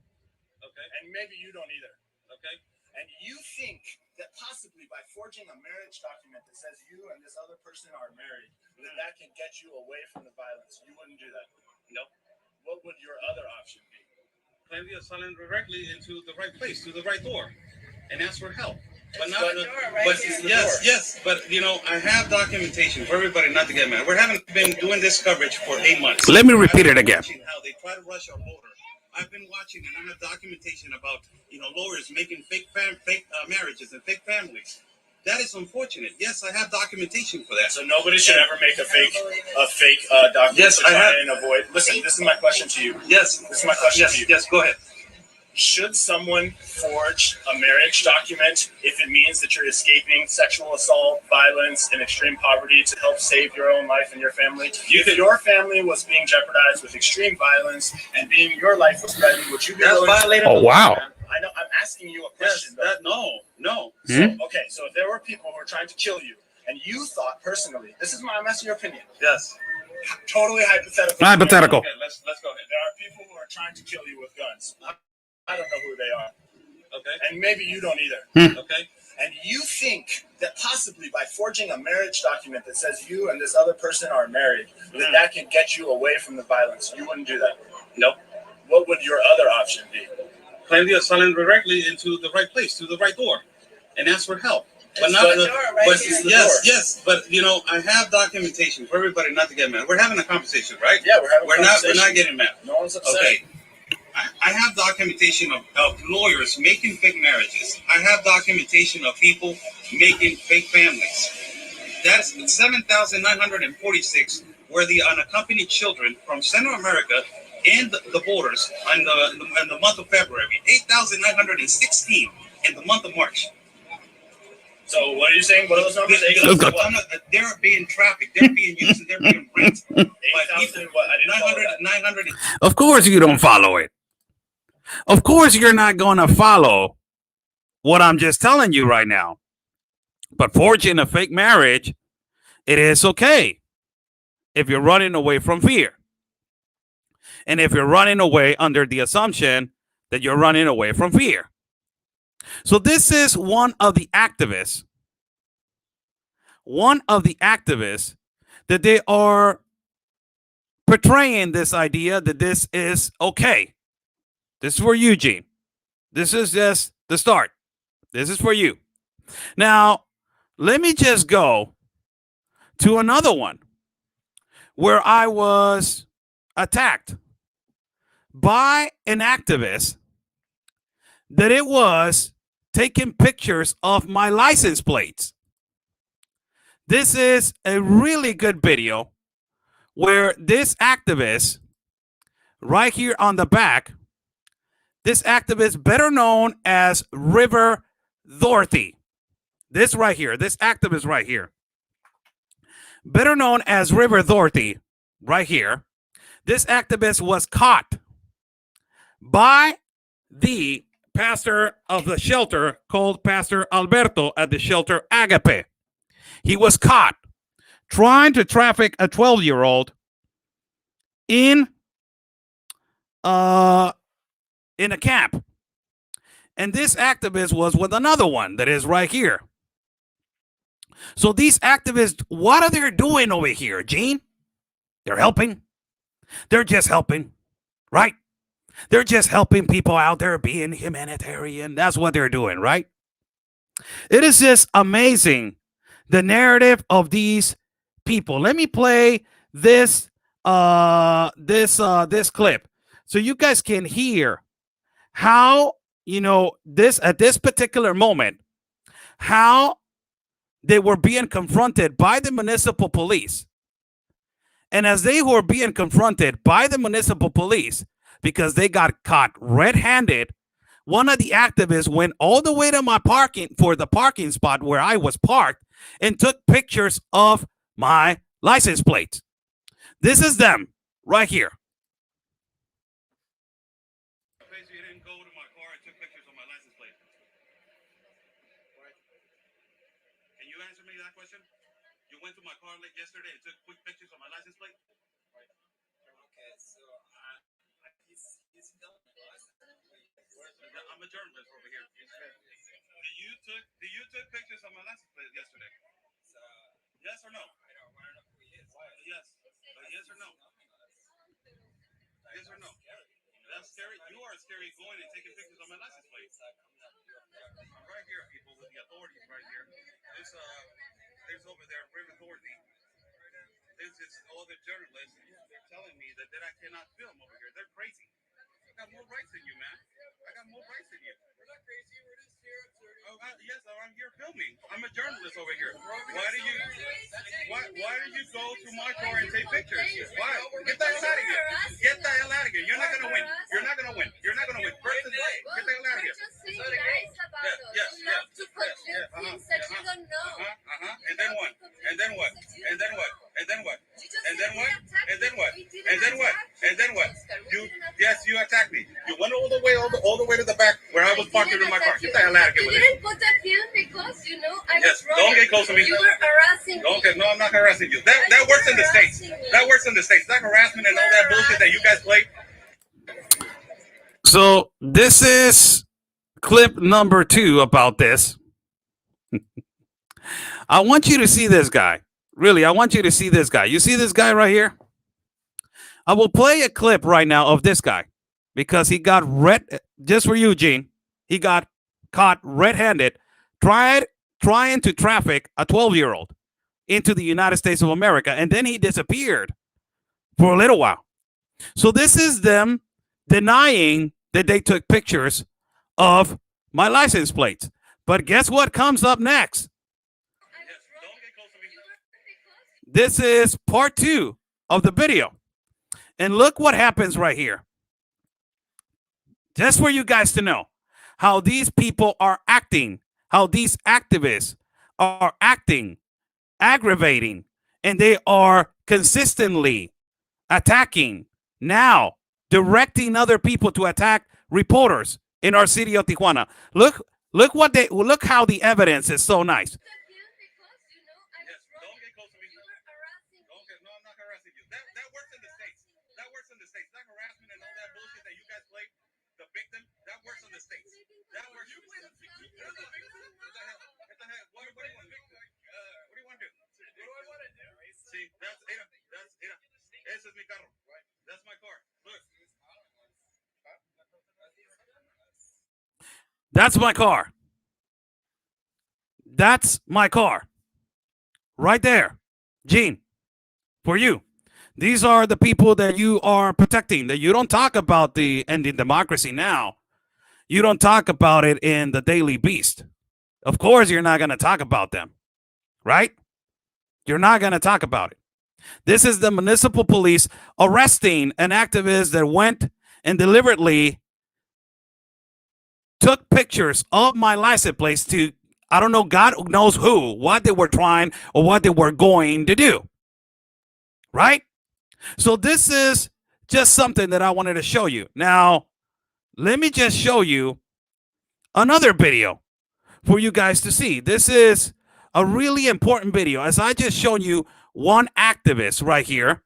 Okay. And maybe you don't either. Okay. And you think that possibly by forging a marriage document that says you and this other person are married, that can get you away from the violence. You wouldn't do that. No. What would your other option be? Claim the asylum directly into the right place, through the right door, and ask for help. But It's not the door right but here. yes, but I have documentation for everybody not to get mad. We haven't been doing this coverage for 8 months. Let me repeat it again. How they try to rush our border. I've been watching, and I have documentation about lawyers making fake marriages and fake families. That is unfortunate. Yes, I have documentation for that. So nobody should ever make a fake document. Yes, to I try have. and avoid. Listen, this is my question to you. Yes, This is my question to you. Yes, go ahead. Should someone forge a marriage document if it means that you're escaping sexual assault, violence, and extreme poverty to help save your own life and your family? If your family was being jeopardized with extreme violence and your life was threatened, would you be That's willing to... violating Oh, the law, wow. man. I know. I'm asking you a question. Yes, though. no. So if there were people who were trying to kill you, and you thought personally, I'm asking your opinion. Yes. Totally hypothetical. Hypothetical. Okay, let's go ahead. There are people who are trying to kill you with guns. I don't know who they are. Okay. And maybe you don't either. Okay. and you think that possibly by forging a marriage document that says you and this other person are married, that can get you away from the violence, you wouldn't do that? Nope. What would your other option be? Claim the asylum directly into the right place, to the right door, and ask for help. But not the door, right? But It's the yes, door. yes. But I have documentation for everybody not to get mad. We're having a conversation, right? Yeah, we're not getting mad. No one's upset. Okay. I have documentation of lawyers making fake marriages. I have documentation of people making fake families. That's 7,946 were the unaccompanied children from Central America and the borders in the month of February. 8,916 in the month of March. So what are you saying? What are those numbers? They're being trafficked. They're being used. And they're being raped. 8,000 what? I didn't follow that. 900. Of course you don't follow it. Of course you're not going to follow what I'm just telling you right now. But forging a fake marriage, it is okay if you're running away from fear. And if you're running away under the assumption that you're running away from fear. So this is one of the activists that they are portraying this idea that this is okay. This is for you, Gene. This is just the start. This is for you. Now, let me just go to another one where I was attacked by an activist that it was taking pictures of my license plates. This is a really good video where this activist right here on the back, this activist better known as River Dorothy. This right here, this activist right here, better known as River Dorothy right here. This activist was caught by the pastor of the shelter called Pastor Alberto at the shelter Agape. He was caught trying to traffic a 12-year-old in a camp. And this activist was with another one that is right here. So these activists, what are they doing over here, Gene? They're helping. They're just helping, right? They're just helping people out there being humanitarian. That's what they're doing, right? It is just amazing, the narrative of these people. Let me play this clip so you guys can hear how, this at this particular moment, how they were being confronted by the municipal police. And as they were being confronted by the municipal police, because they got caught red-handed, one of the activists went all the way to my parking spot where I was parked and took pictures of my license plates. This is them right here. You didn't go to my car and took pictures of my license plate. Can you answer me that question? You went to my car late yesterday and took quick pictures of my license plate? Okay, so he's filming us. I'm a journalist over here. Do you took pictures of my license plate yesterday? Yes or no? I don't want to know who he is. Yes. Yes or no? Yes or no? That's scary. You are scary going and taking pictures of my license plate. I'm right here, people, with the authorities right here. There's over there, River Dorothy. This is all the journalists. They're telling me that I cannot film over here. They're crazy. I got more rights than you, man. I got more rights than you. We're not crazy. We're just here observing. Yes, I'm here filming. I'm a journalist over here. Why do you go to my car and take pictures? Why? Get the hell out of here. Get the hell out of here. You're not gonna win. You're not gonna win. You're not gonna win. First, get the hell out of here. Yes. And then what? And then what? And then what? And then what? And then what? And then what? And then what? And then what? You attacked me. You went all the way to the back where I was parked in my car. Get the hell out of here. You didn't put that film because I was wrong. Don't get close to me. You were harassing me. No, I'm not harassing you. That works in the States. That works in the States. That harassment and all that bullshit that you guys play. So this is clip number 2 about this. I want you to see this guy. Really, I want you to see this guy. You see this guy right here? I will play a clip right now of this guy because he got just for you, Gene. He got caught red-handed trying to traffic a 12-year-old into the United States of America, and then he disappeared for a little while. So this is them denying that they took pictures of my license plates. But guess what comes up next? This is part 2 of the video. And look what happens right here. Just for you guys to know how these people are acting, how these activists are acting, aggravating, and they are consistently attacking, now directing other people to attack reporters in our city of Tijuana. Look how the evidence is so nice. Ese es mi carro. That's my car. Look. That's my car. That's my car. Right there. Gene, for you. These are the people that you are protecting, that you don't talk about the ending democracy now. You don't talk about it in the Daily Beast. Of course, you're not going to talk about them, right? You're not going to talk about it. This is the municipal police arresting an activist that went and deliberately took pictures of my license plates to, I don't know, God knows who, what they were trying or what they were going to do, right? So this is just something that I wanted to show you. Now, let me just show you another video for you guys to see. This is a really important video. As I just shown you one activist right here,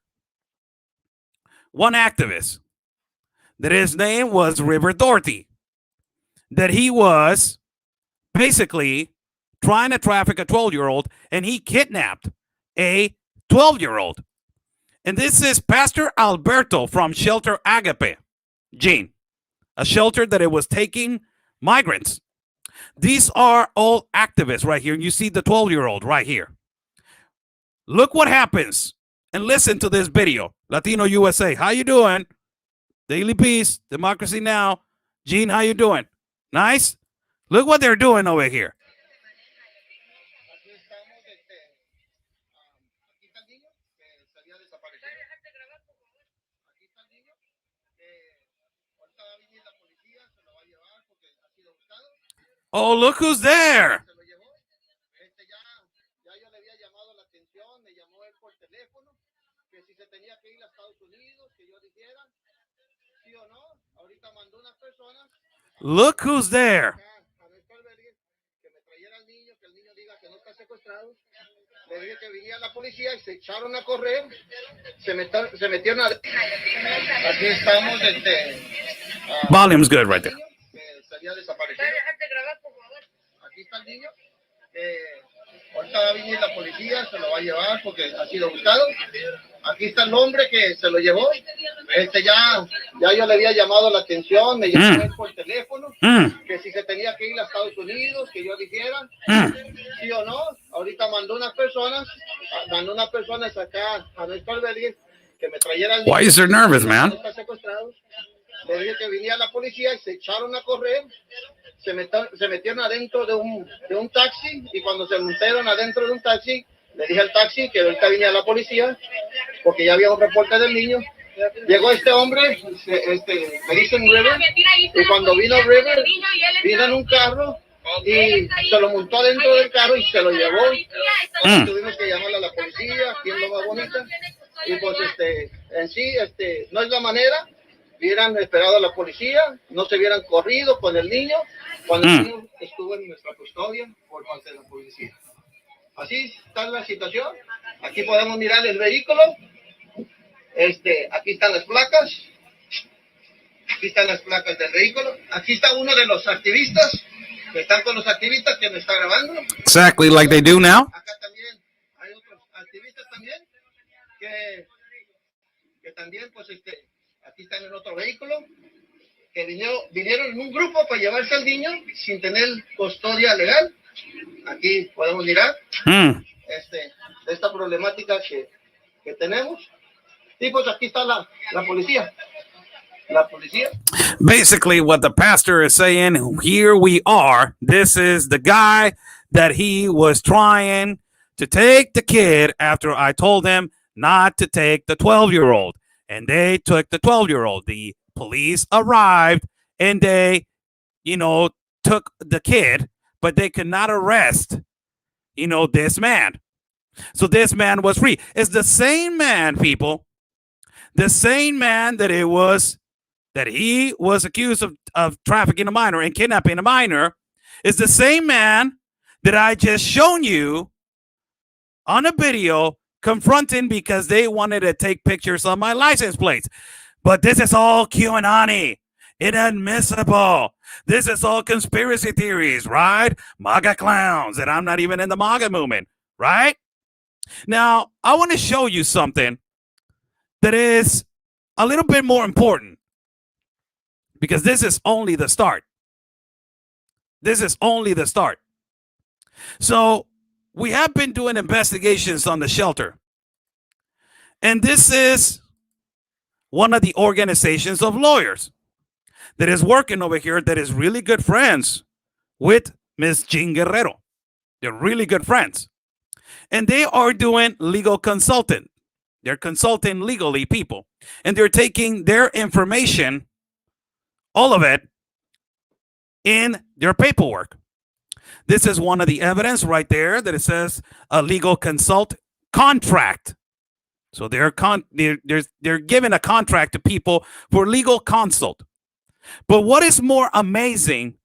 one activist, that his name was River Doherty, that he was basically trying to traffic a 12-year-old, and he kidnapped a 12-year-old. And this is Pastor Alberto from Shelter Agape, Gene, a shelter that it was taking migrants. These are all activists right here. And you see the 12-year-old right here. Look what happens. And listen to this video. Latino USA, how you doing? Daily Peace, Democracy Now. Gene, how you doing? Nice? Look what they're doing over here. Oh, look who's there. Look who's there. Le dije que venía la policía y se echaron a correr, se metieron a... Aquí estamos, Volume's good right there. Se había desaparecido. Aquí está el niño. Ahorita va a venir la policía, se lo va a llevar porque ha sido buscado. Aquí está el hombre que se lo llevó. Ya yo le había llamado la atención, me llamó él por teléfono, que si se tenía que ir a Estados Unidos, que yo dijera, sí o no. Ahorita mandó unas personas acá a nuestro albergue que me trajeran. Why is he nervous, man? Le dije que venía la policía y se echaron a correr. Se metieron adentro de un taxi, y cuando se montaron adentro de un taxi, le dije al taxi que ahorita venía la policía porque ya había un reporte del niño. Llegó este hombre, me dicen River, y cuando vino River, vino en un carro y se lo montó adentro del carro y se lo llevó. Tuvimos que llamarle a la policía, aquí en Loma Bonita, y pues en sí, no es la manera. Hubieran esperado a la policía, no se hubieran corrido con el niño cuando el niño estuvo en nuestra custodia por parte de la policía. Así está la situación. Aquí podemos mirar el vehículo. Aquí están las placas. Aquí están las placas del vehículo. Aquí está uno de los activistas que están con los activistas que me está grabando. Exactly like they do now. Acá también hay otros activistas también que también pues aquí están en otro vehículo que vinieron en un grupo para llevarse al niño sin tener custodia legal. Aquí podemos mirar de esta problemática que tenemos. Y pues aquí está la policía. La policía. Basically, what the pastor is saying, here we are. This is the guy that he was trying to take the kid after I told him not to take the 12-year-old. And they took the 12-year-old. The police arrived and they, took the kid, but they could not arrest, this man. So this man was free. It's the same man, people. The same man that he was accused of trafficking a minor and kidnapping a minor is the same man that I just shown you on a video confronting because they wanted to take pictures of my license plates. But this is all QAnon-y. Inadmissible. This is all conspiracy theories, right? MAGA clowns, and I'm not even in the MAGA movement, right? Now, I want to show you something that is a little bit more important because this is only the start. This is only the start. So we have been doing investigations on the shelter. And this is one of the organizations of lawyers that is working over here that is really good friends with Miss Jean Guerrero. They're really good friends. And they are doing legal consulting. They're consulting legally people. And they're taking their information, all of it, in their paperwork. This is one of the evidence right there that it says a legal consult contract. So they're giving a contract to people for legal consult. But what is more amazing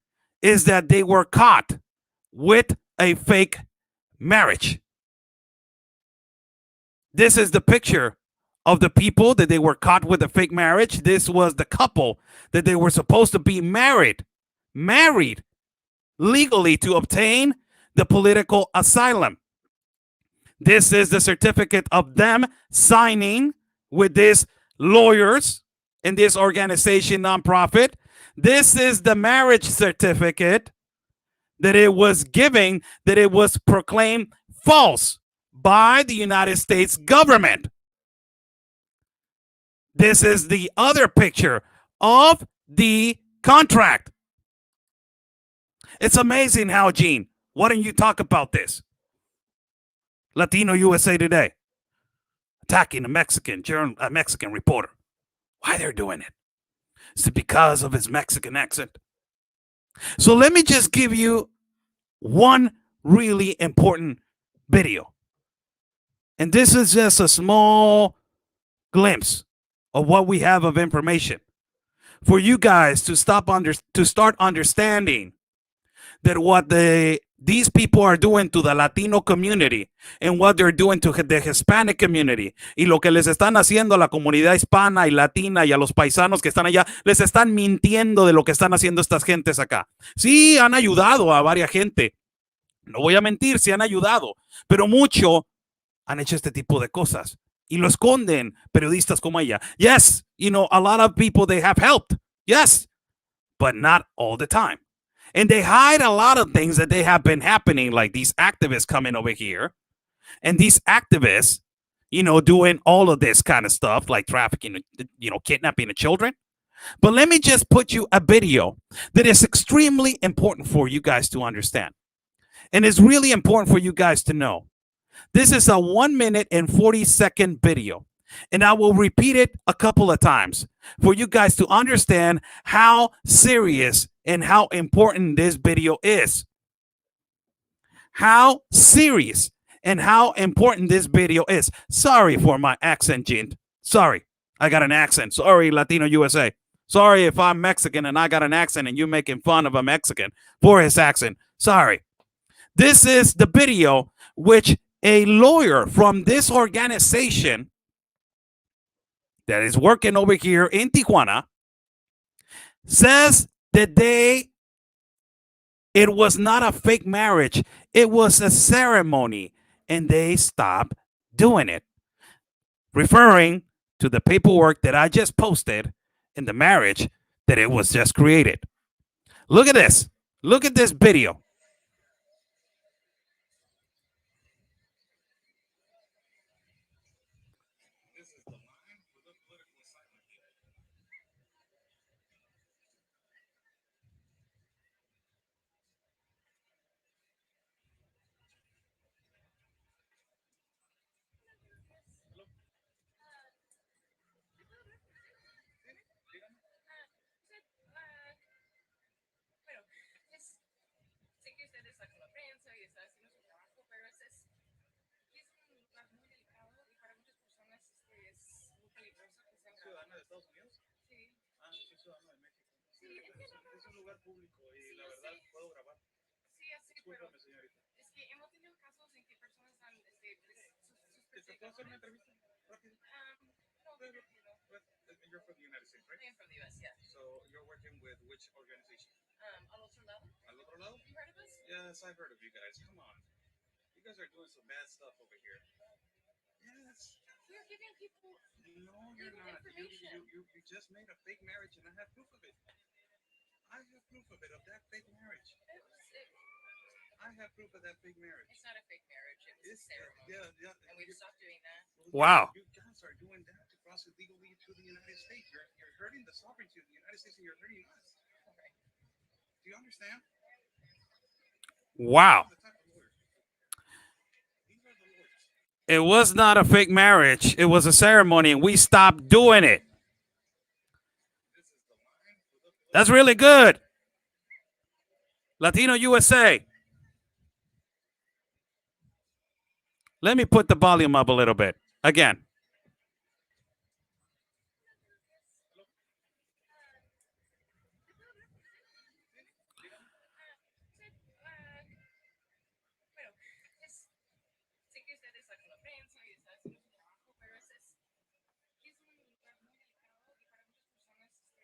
is that they were caught with a fake marriage. This is the picture of the people that they were caught with a fake marriage. This was the couple that they were supposed to be married legally to obtain the political asylum. This is the certificate of them signing with these lawyers in this organization, nonprofit. This is the marriage certificate that it was giving, that it was proclaimed false by the United States government. This is the other picture of the contract. It's amazing how, Gene, why don't you talk about this? Latino USA Today attacking a Mexican reporter. Why they're doing it? Is it because of his Mexican accent? So let me just give you one really important video. And this is just a small glimpse of what we have of information for you guys to start understanding that what these people are doing to the Latino community and what they're doing to the Hispanic community y lo que les están haciendo a la comunidad hispana y latina y a los paisanos que están allá, les están mintiendo de lo que están haciendo estas gentes acá. Sí, han ayudado a varias gente. No voy a mentir, sí han ayudado, pero mucho han hecho este tipo de cosas y lo esconden periodistas como ella. Yes, a lot of people they have helped. Yes, but not all the time. And they hide a lot of things that they have been happening, like these activists coming over here. And these activists, doing all of this kind of stuff, like trafficking, kidnapping the children. But let me just put you a video that is extremely important for you guys to understand. And it's really important for you guys to know. This is a 1 minute and 40-second video. And I will repeat it a couple of times for you guys to understand how serious and how important this video is. How serious and how important this video is. Sorry for my accent, Gene. Sorry, I got an accent. Sorry, Latino USA. Sorry if I'm Mexican and I got an accent and you making fun of a Mexican for his accent. Sorry. This is the video which a lawyer from this organization that is working over here in Tijuana says that they It was not a fake marriage. It was a ceremony, and they stopped doing it, referring to the paperwork that I just posted in the marriage that it was just created. Look at this. Look at this video. This is the line for the political asylum. Sé que usted está con la prensa y está haciendo su trabajo, pero es un lugar muy delicado y para muchas personas es muy peligroso que estén ¿Ciudadana de Estados Unidos? Sí, Ah, soy ciudadano de México. sí, entiendo. Es un lugar público y Sí, la yo verdad sé. puedo grabar. Sí, así, pero Discúlpame, señorita. es que hemos tenido casos en que personas han, sus ¿Te puedo hacer una entrevista? Rápido. no, Well, you're from the United States, right? I am from the U.S., yeah. So you're working with which organization? Al otro lado, Al otro lado? you heard of us? Yes, I've heard of you guys. Come on. You guys are doing some bad stuff over here. Yes. We're giving people No, you're legal not. information. You just made a fake marriage and I have proof of it. I have proof of it, of that fake marriage. I have proof of that fake marriage. It's not a fake marriage, it was a It's, ceremony. yeah. And we've stopped doing that. Wow. You guys are doing that to cross illegally to the United States. You're hurting the sovereignty of the United States and you're hurting us. Okay. Do you understand? Wow. The type of lawyers. These are the lawyers. It was not a fake marriage. It was a ceremony, and we stopped doing it. This is the line for the That's really good. Latino USA. Let me put the volume up a little bit. Again. Bueno, sé que usted está con la prensa y está haciendo su trabajo, pero es un lugar muy delicado y para muchas personas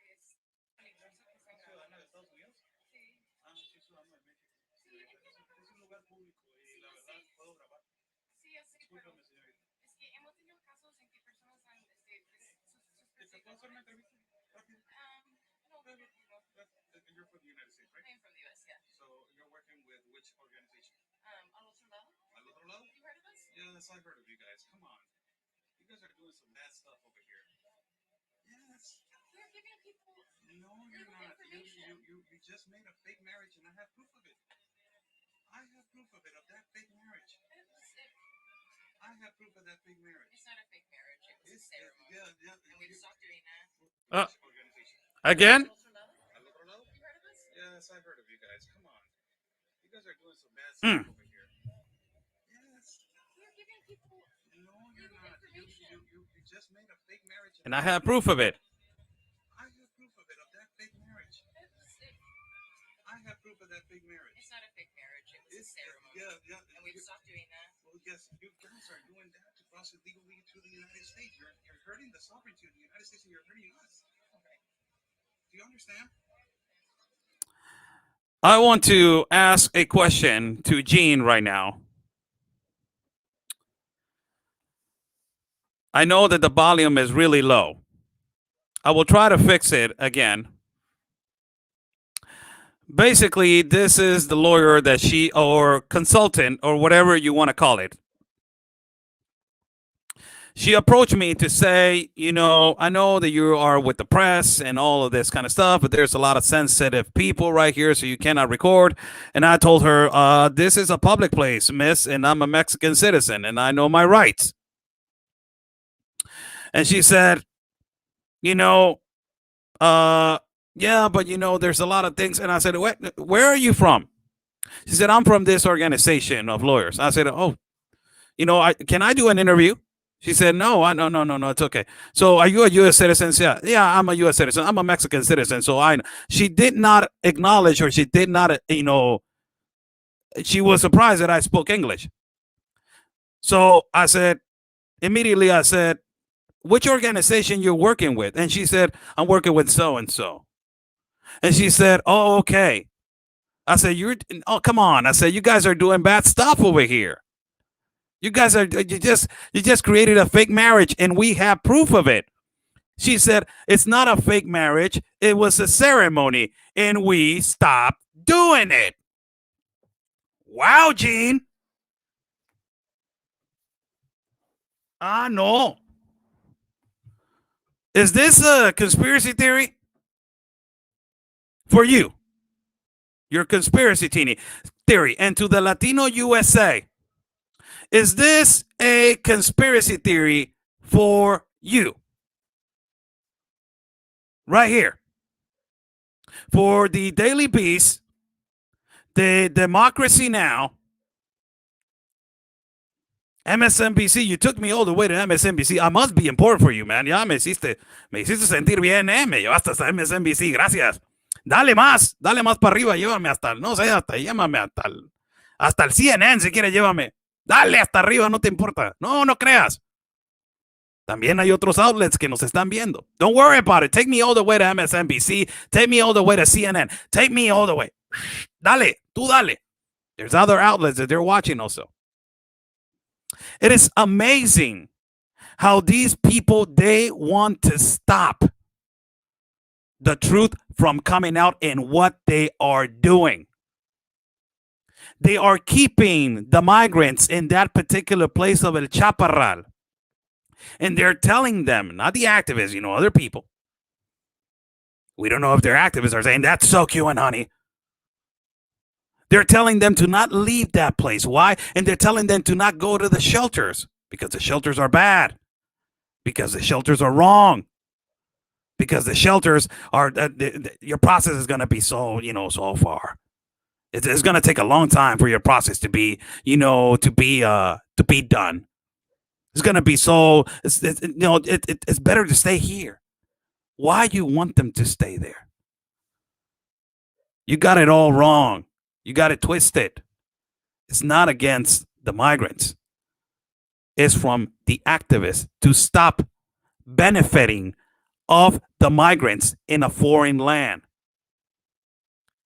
es peligroso que estén ciudadana de Estados Unidos. Sí, Ah, soy ciudadano de México. sí, entiendo. Es un lugar público y la verdad puedo grabar. Sí, así, pero Discúlpame, señorita. es que hemos tenido casos en que personas han, ¿Te puedo hacer una entrevista? Rápido. no, You're from the United States, right? I am from the U.S., yeah. So you're working with which organization? Al otro lado, Al otro lado? you heard of us? Yes, I've heard of you guys. Come on. You guys are doing some bad stuff over here. Yes. We're giving people No, you're legal not. information. You just made a fake marriage and I have proof of it. I have proof of it, of that fake marriage. I have proof of that fake marriage. It's not a fake marriage, it was a It's, ceremony. yeah. And we've stopped doing that. Which organization? Again. Al otro lado, Al otro lado? you heard of us? Yes, I've heard of you guys. Come on. You guys are doing some bad stuff over here. Yes. We're giving people No, you're legal not. information. You just made a fake marriage And I have proof of it. I have proof of it, of that fake marriage. I have proof of that fake marriage. It's not a fake marriage, it was a It's, ceremony. yeah. And we've stopped doing that. Well, yes, you guys are doing that to cross illegally to the United States. You're hurting the sovereignty of the United States and you're hurting us. Okay. Do you understand? I want to ask a question to Gene right now. I know that the volume is really low. I will try to fix it again. Basically, this is the lawyer that she, or consultant, or whatever you want to call it. She approached me to say, you know, I know that you are with the press and all of this kind of stuff, but there's a lot of sensitive people right here, so you cannot record. And I told her, this is a public place, miss, and I'm a Mexican citizen, and I know my rights. And she said, you know, yeah, but, you know, there's a lot of things. And I said, where are you from? She said, I'm from this organization of lawyers. I said, oh, you know, can I do an interview? She said, no, it's okay. So are you a U.S. citizen? Yeah, I'm a U.S. citizen. I'm a Mexican citizen. So she did not acknowledge, or she did not, you know, she was surprised that I spoke English. So I said, immediately I said, which organization you're working with? And she said, I'm working with so-and-so. And she said, oh, okay. I said, oh, come on. I said, you guys are doing bad stuff over here. You guys are, you just created a fake marriage and we have proof of it. She said, it's not a fake marriage. It was a ceremony and we stopped doing it. Wow, Gene. No. Is this a conspiracy theory? For you. Your conspiracy theory. And to the Latino USA, is this a conspiracy theory for you? Right here. For the Daily Beast, the Democracy Now!, MSNBC, you took me all the way to MSNBC. I must be important for you, man. Ya me hiciste sentir bien, me llevaste hasta MSNBC, gracias. Dale más para arriba, llévame hasta, no sé, llévame hasta el CNN si quieres, llévame. Dale hasta arriba, no te importa. No creas. También hay otros outlets que nos están viendo. Don't worry about it. Take me all the way to MSNBC. Take me all the way to CNN. Take me all the way. Dale, tú dale. There's other outlets that they're watching also. It is amazing how these people, they want to stop the truth from coming out in what they are doing. They are keeping the migrants in that particular place of El Chaparral. And they're telling them, not the activists, other people. We don't know if their activists are saying, that's so cute, honey. They're telling them to not leave that place. Why? And they're telling them to not go to the shelters because the shelters are bad, because the shelters are wrong, because the shelters are, your process is going to be so far. It's going to take a long time for your process to be, to be done. It's going to be so, it's better to stay here. Why do you want them to stay there? You got it all wrong. You got it twisted. It's not against the migrants. It's from the activists to stop benefiting of the migrants in a foreign land.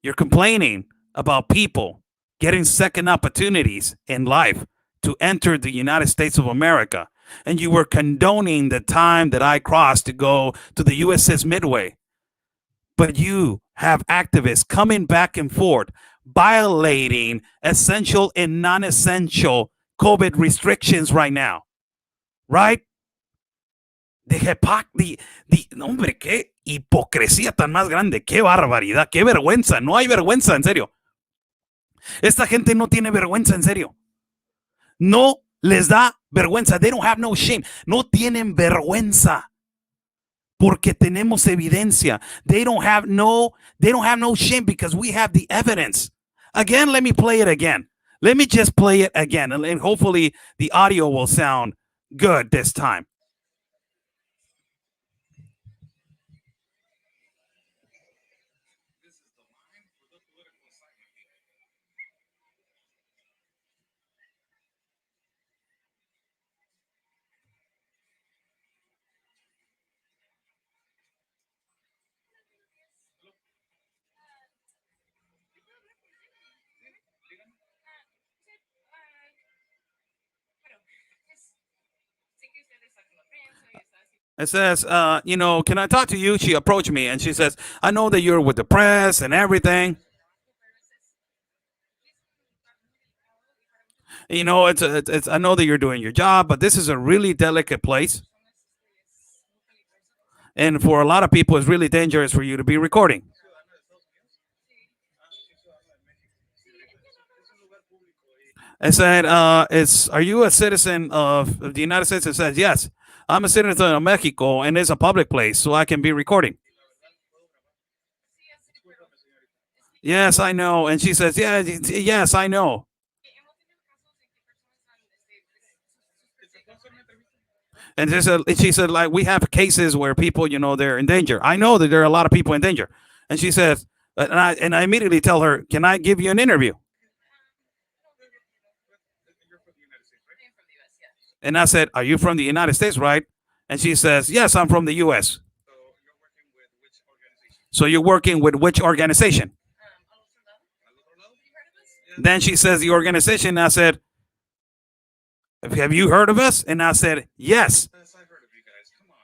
You're complaining about people getting second opportunities in life to enter the United States of America. And you were condoning the time that I crossed to go to the USS Midway. But you have activists coming back and forth, violating essential and non-essential COVID restrictions right now. Right? Hombre, qué hipocresía tan más grande, qué barbaridad, qué vergüenza. No hay vergüenza, en serio. Esta gente no tiene vergüenza, en serio. No les da vergüenza. They don't have no shame. No tienen vergüenza. Porque tenemos evidencia. They don't have no shame because we have the evidence. Again, let me play it again. Let me just play it again. And hopefully the audio will sound good this time. It says, can I talk to you? She approached me and she says, I know that you're with the press and everything. It's I know that you're doing your job, but this is a really delicate place. And for a lot of people, it's really dangerous for you to be recording. I said, are you a citizen of the United States? It says, yes, I'm a citizen of Mexico, and it's a public place, so I can be recording. Yes, I know. And she says, yes, I know. And she said, like, we have cases where people, they're in danger. I know that there are a lot of people in danger. And she says, and I immediately tell her, can I give you an interview? And I said, are you from the United States, right? And she says, yes, I'm from the U.S. So you're working with which organization? Then she says, the organization. I said, have you heard of us? And I said, yes. Yes, I heard of you guys. Come on.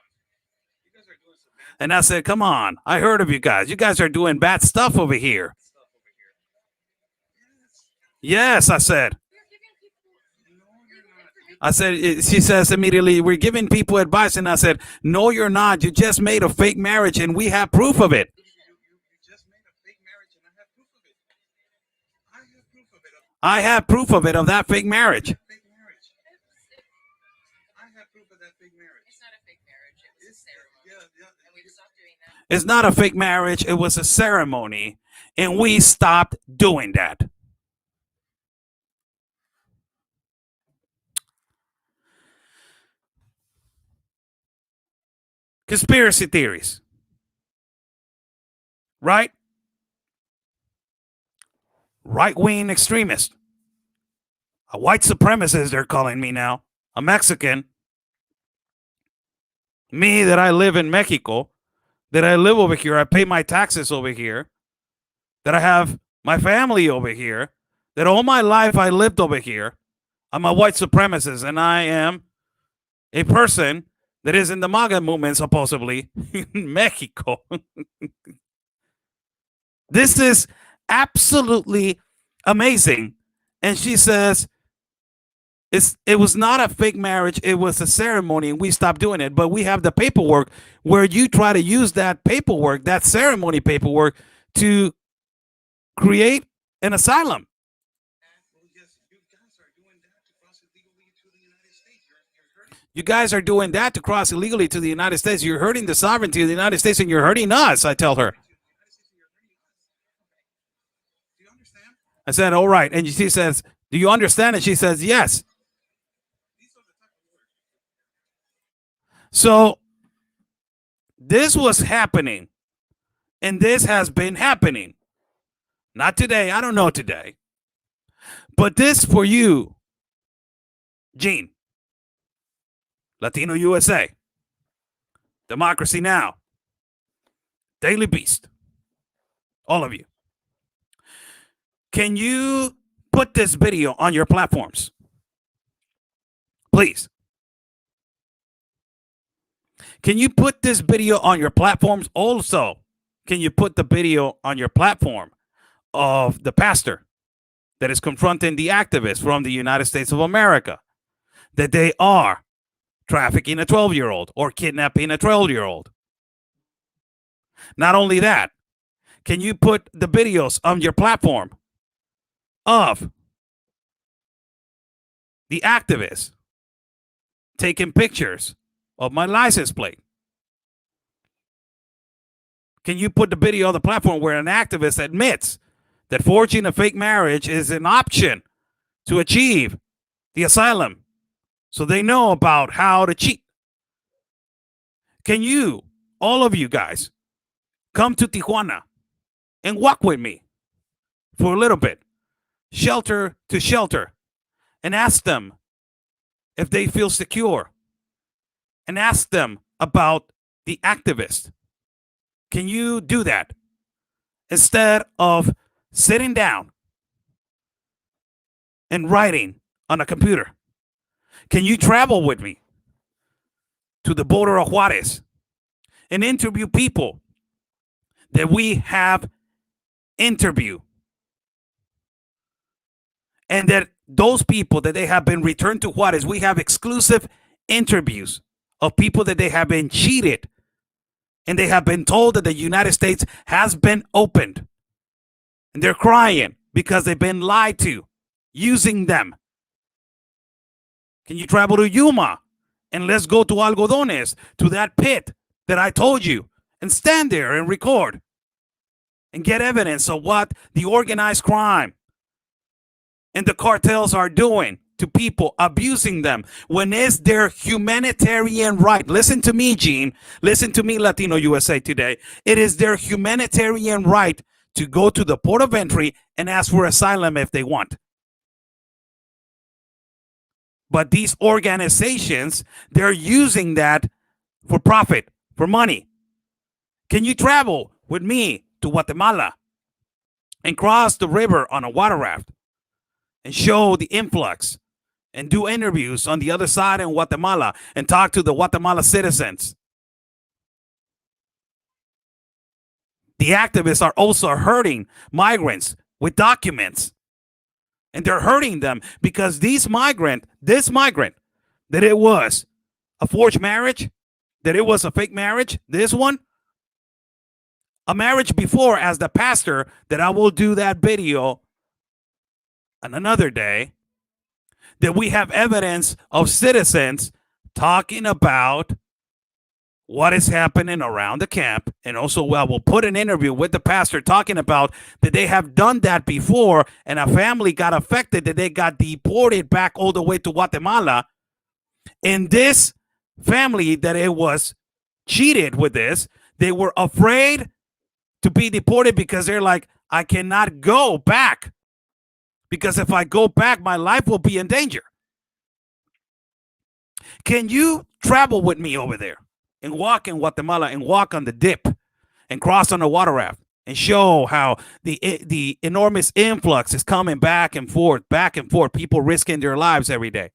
You guys are doing some bad And I said, come on, I heard of you guys. You guys are doing bad stuff over here. stuff over here. Yes, I said. We're giving people No, you're not. I said, she says immediately, we're giving people advice. And I said, no, you're not. You just made a fake marriage and we have proof of it. You just made a fake marriage, and I have proof of it. I have proof of it. I have proof of it, of that fake marriage. Fake marriage. I have proof of that fake marriage. it's not a fake marriage, it was a ceremony. Yeah. And we've stopped doing that. It's not a fake marriage. It was a ceremony. And we stopped doing that. Conspiracy theories. Right? Right-wing extremist. A white supremacist, they're calling me now. A Mexican. Me, that I live in Mexico. That I live over here. I pay my taxes over here. That I have my family over here. That all my life I lived over here. I'm a white supremacist, and I am a person that is in the MAGA movement, supposedly, in Mexico. This is absolutely amazing. And she says, it was not a fake marriage. It was a ceremony, and we stopped doing it. But we have the paperwork where you try to use that paperwork, that ceremony paperwork, to create an asylum. Well, yes, you guys are doing that to cross illegally to the United States. You're hurting. You guys are doing that to cross illegally to the United States. You're hurting the sovereignty of the United States, and you're hurting us, I tell her. To the United States, and you're hurting us. Do you understand? I said, all right. And she says, do you understand? And she says, yes. These are the type of words. So this was happening, and this has been happening. Not today. I don't know today. But this for you, Gene, Latino USA, Democracy Now, Daily Beast, all of you. Can you put this video on your platforms? Please. Can you put this video on your platforms? Also, can you put the video on your platform of the pastor that is confronting the activists from the United States of America that they are trafficking a 12-year-old or kidnapping a 12-year-old? Not only that, can you put the videos on your platform of the activists taking pictures of my license plate? Can you put the video on the platform where an activist admits that forging a fake marriage is an option to achieve the asylum, so they know about how to cheat? Can you, all of you guys, come to Tijuana and walk with me for a little bit, shelter to shelter, and ask them if they feel secure, and ask them about the activist? Can you do that instead of sitting down and writing on a computer? Can you travel with me to the border of Juarez and interview people that we have interviewed, and that those people that they have been returned to Juarez, we have exclusive interviews of people that they have been cheated, and they have been told that the United States has been opened, and they're crying because they've been lied to, using them. Can you travel to Yuma and let's go to Algodones, to that pit that I told you, and stand there and record and get evidence of what the organized crime and the cartels are doing to people, abusing them, when it's their humanitarian right. Listen to me, Gene. Listen to me, Latino USA Today. It is their humanitarian right to go to the port of entry and ask for asylum if they want. But these organizations, they're using that for profit, for money. Can you travel with me to Guatemala and cross the river on a water raft and show the influx and do interviews on the other side in Guatemala and talk to the Guatemala citizens. The activists are also hurting migrants with documents. And they're hurting them because this migrant, that it was a forged marriage, that it was a fake marriage, this one, a marriage before, as the pastor, that I will do that video on another day, that we have evidence of citizens talking about what is happening around the camp. And also, I will put an interview with the pastor talking about that they have done that before and a family got affected, that they got deported back all the way to Guatemala. And this family that it was cheated with this, they were afraid to be deported because they're like, I cannot go back because if I go back, my life will be in danger. Can you travel with me over there and walk in Guatemala and walk on the dip and cross on a water raft and show how the enormous influx is coming back and forth, people risking their lives every day?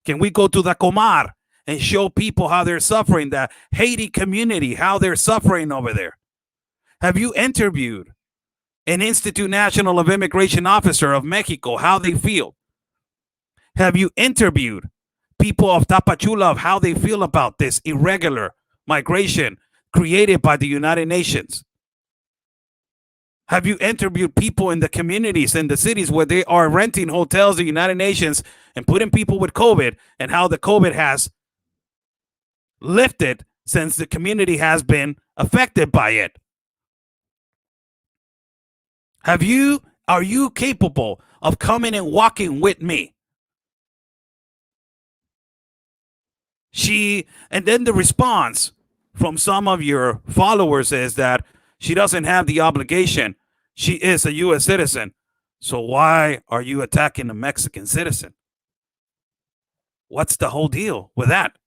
Can we go to the Comar and show people how they're suffering, the Haiti community, how they're suffering over there? Have you interviewed an Institute National of Immigration officer of Mexico, how they feel? Have you interviewed people of Tapachula of how they feel about this irregular migration created by the United Nations? Have you interviewed people in the communities, in the cities where they are renting hotels, the United Nations, and putting people with COVID, and how the COVID has lifted since the community has been affected by it? Are you capable of coming and walking with me? And then the response from some of your followers is that she doesn't have the obligation. She is a U.S. citizen. So why are you attacking a Mexican citizen? What's the whole deal with that?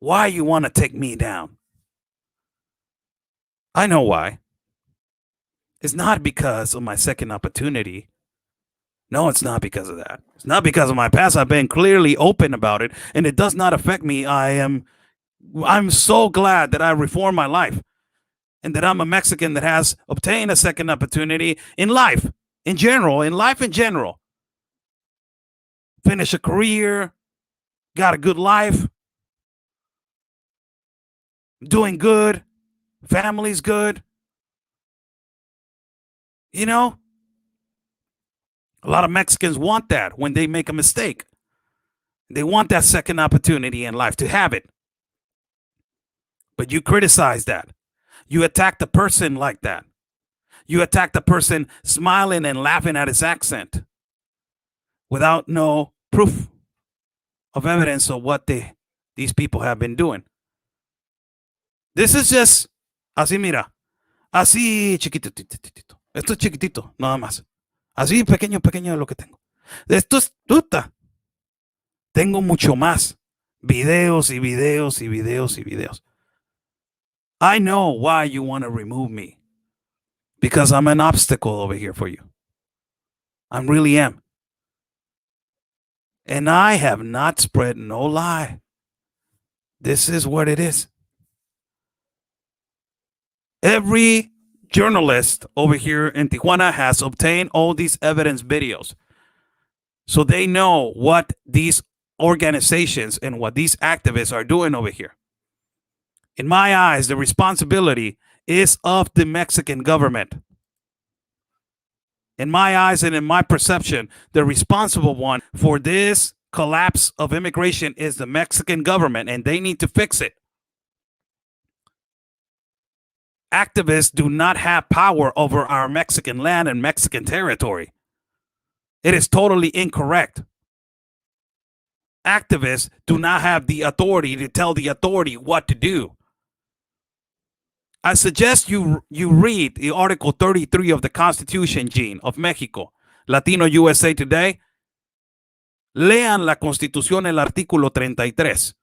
Why you want to take me down? I know why. It's not because of my second opportunity. No, it's not because of that. It's not because of my past. I've been clearly open about it, and it does not affect me. I'm so glad that I reformed my life and that I'm a Mexican that has obtained a second opportunity in life in general, Finish a career, got a good life, doing good, family's good. You know, a lot of Mexicans want that when they make a mistake. They want that second opportunity in life to have it. But you criticize that. You attack the person like that. You attack the person smiling and laughing at his accent without no proof of evidence of what these people have been doing. This is just, así mira, así chiquitito. Esto es chiquitito, nada más. Así pequeño es lo que tengo. Esto es tuta. Tengo mucho más. Videos y videos y videos y videos. I know why you want to remove me. Because I'm an obstacle over here for you. I really am. And I have not spread no lie. This is what it is. Every journalist over here in Tijuana has obtained all these evidence videos. So they know what these organizations and what these activists are doing over here. In my eyes, the responsibility is of the Mexican government. In my eyes and in my perception, the responsible one for this collapse of immigration is the Mexican government, and they need to fix it. Activists do not have power over our Mexican land and Mexican territory. It is totally incorrect. Activists do not have the authority to tell the authority what to do. I suggest you read the Article 33 of the Constitution, Gene, of Mexico, Latino USA Today. Lean la Constitución, el artículo 33,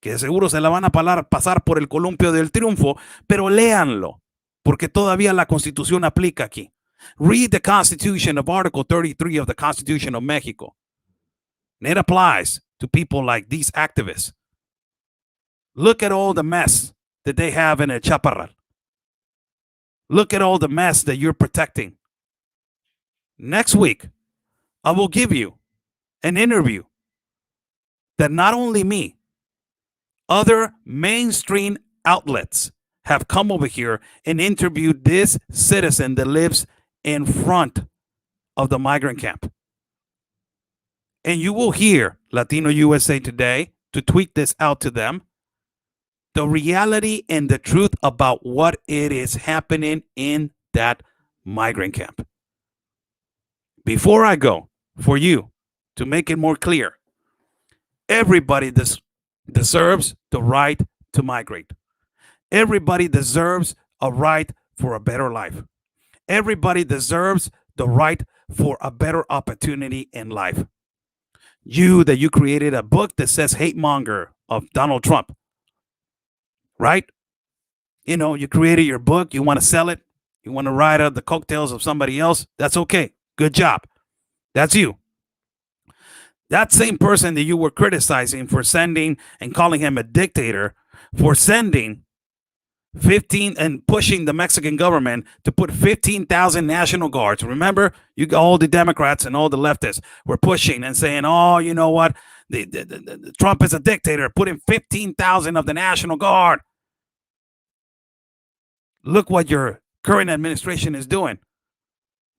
que seguro se la van a pasar por el columpio del triunfo, pero léanlo, porque todavía la Constitución aplica aquí. Read the Constitution of Article 33 of the Constitution of Mexico. And it applies to people like these activists. Look at all the mess that they have in El Chaparral. Look at all the mess that you're protecting. Next week, I will give you an interview that not only me, other mainstream outlets have come over here and interviewed this citizen that lives in front of the migrant camp. And you will hear Latino USA Today to tweet this out to them. The reality and the truth about what it is happening in that migrant camp. Before I go, for you to make it more clear, everybody deserves the right to migrate. Everybody deserves a right for a better life. Everybody deserves the right for a better opportunity in life. You created a book that says hate monger of Donald Trump, right? You created your book. You want to sell it. You want to ride out the coattails of somebody else. That's okay. Good job. That's you. That same person that you were criticizing for sending and calling him a dictator, for sending 15 and pushing the Mexican government to put 15,000 National Guards. Remember, all the Democrats and all the leftists were pushing and saying, oh, you know what? The Trump is a dictator. Put in 15,000 of the National Guard. Look what your current administration is doing.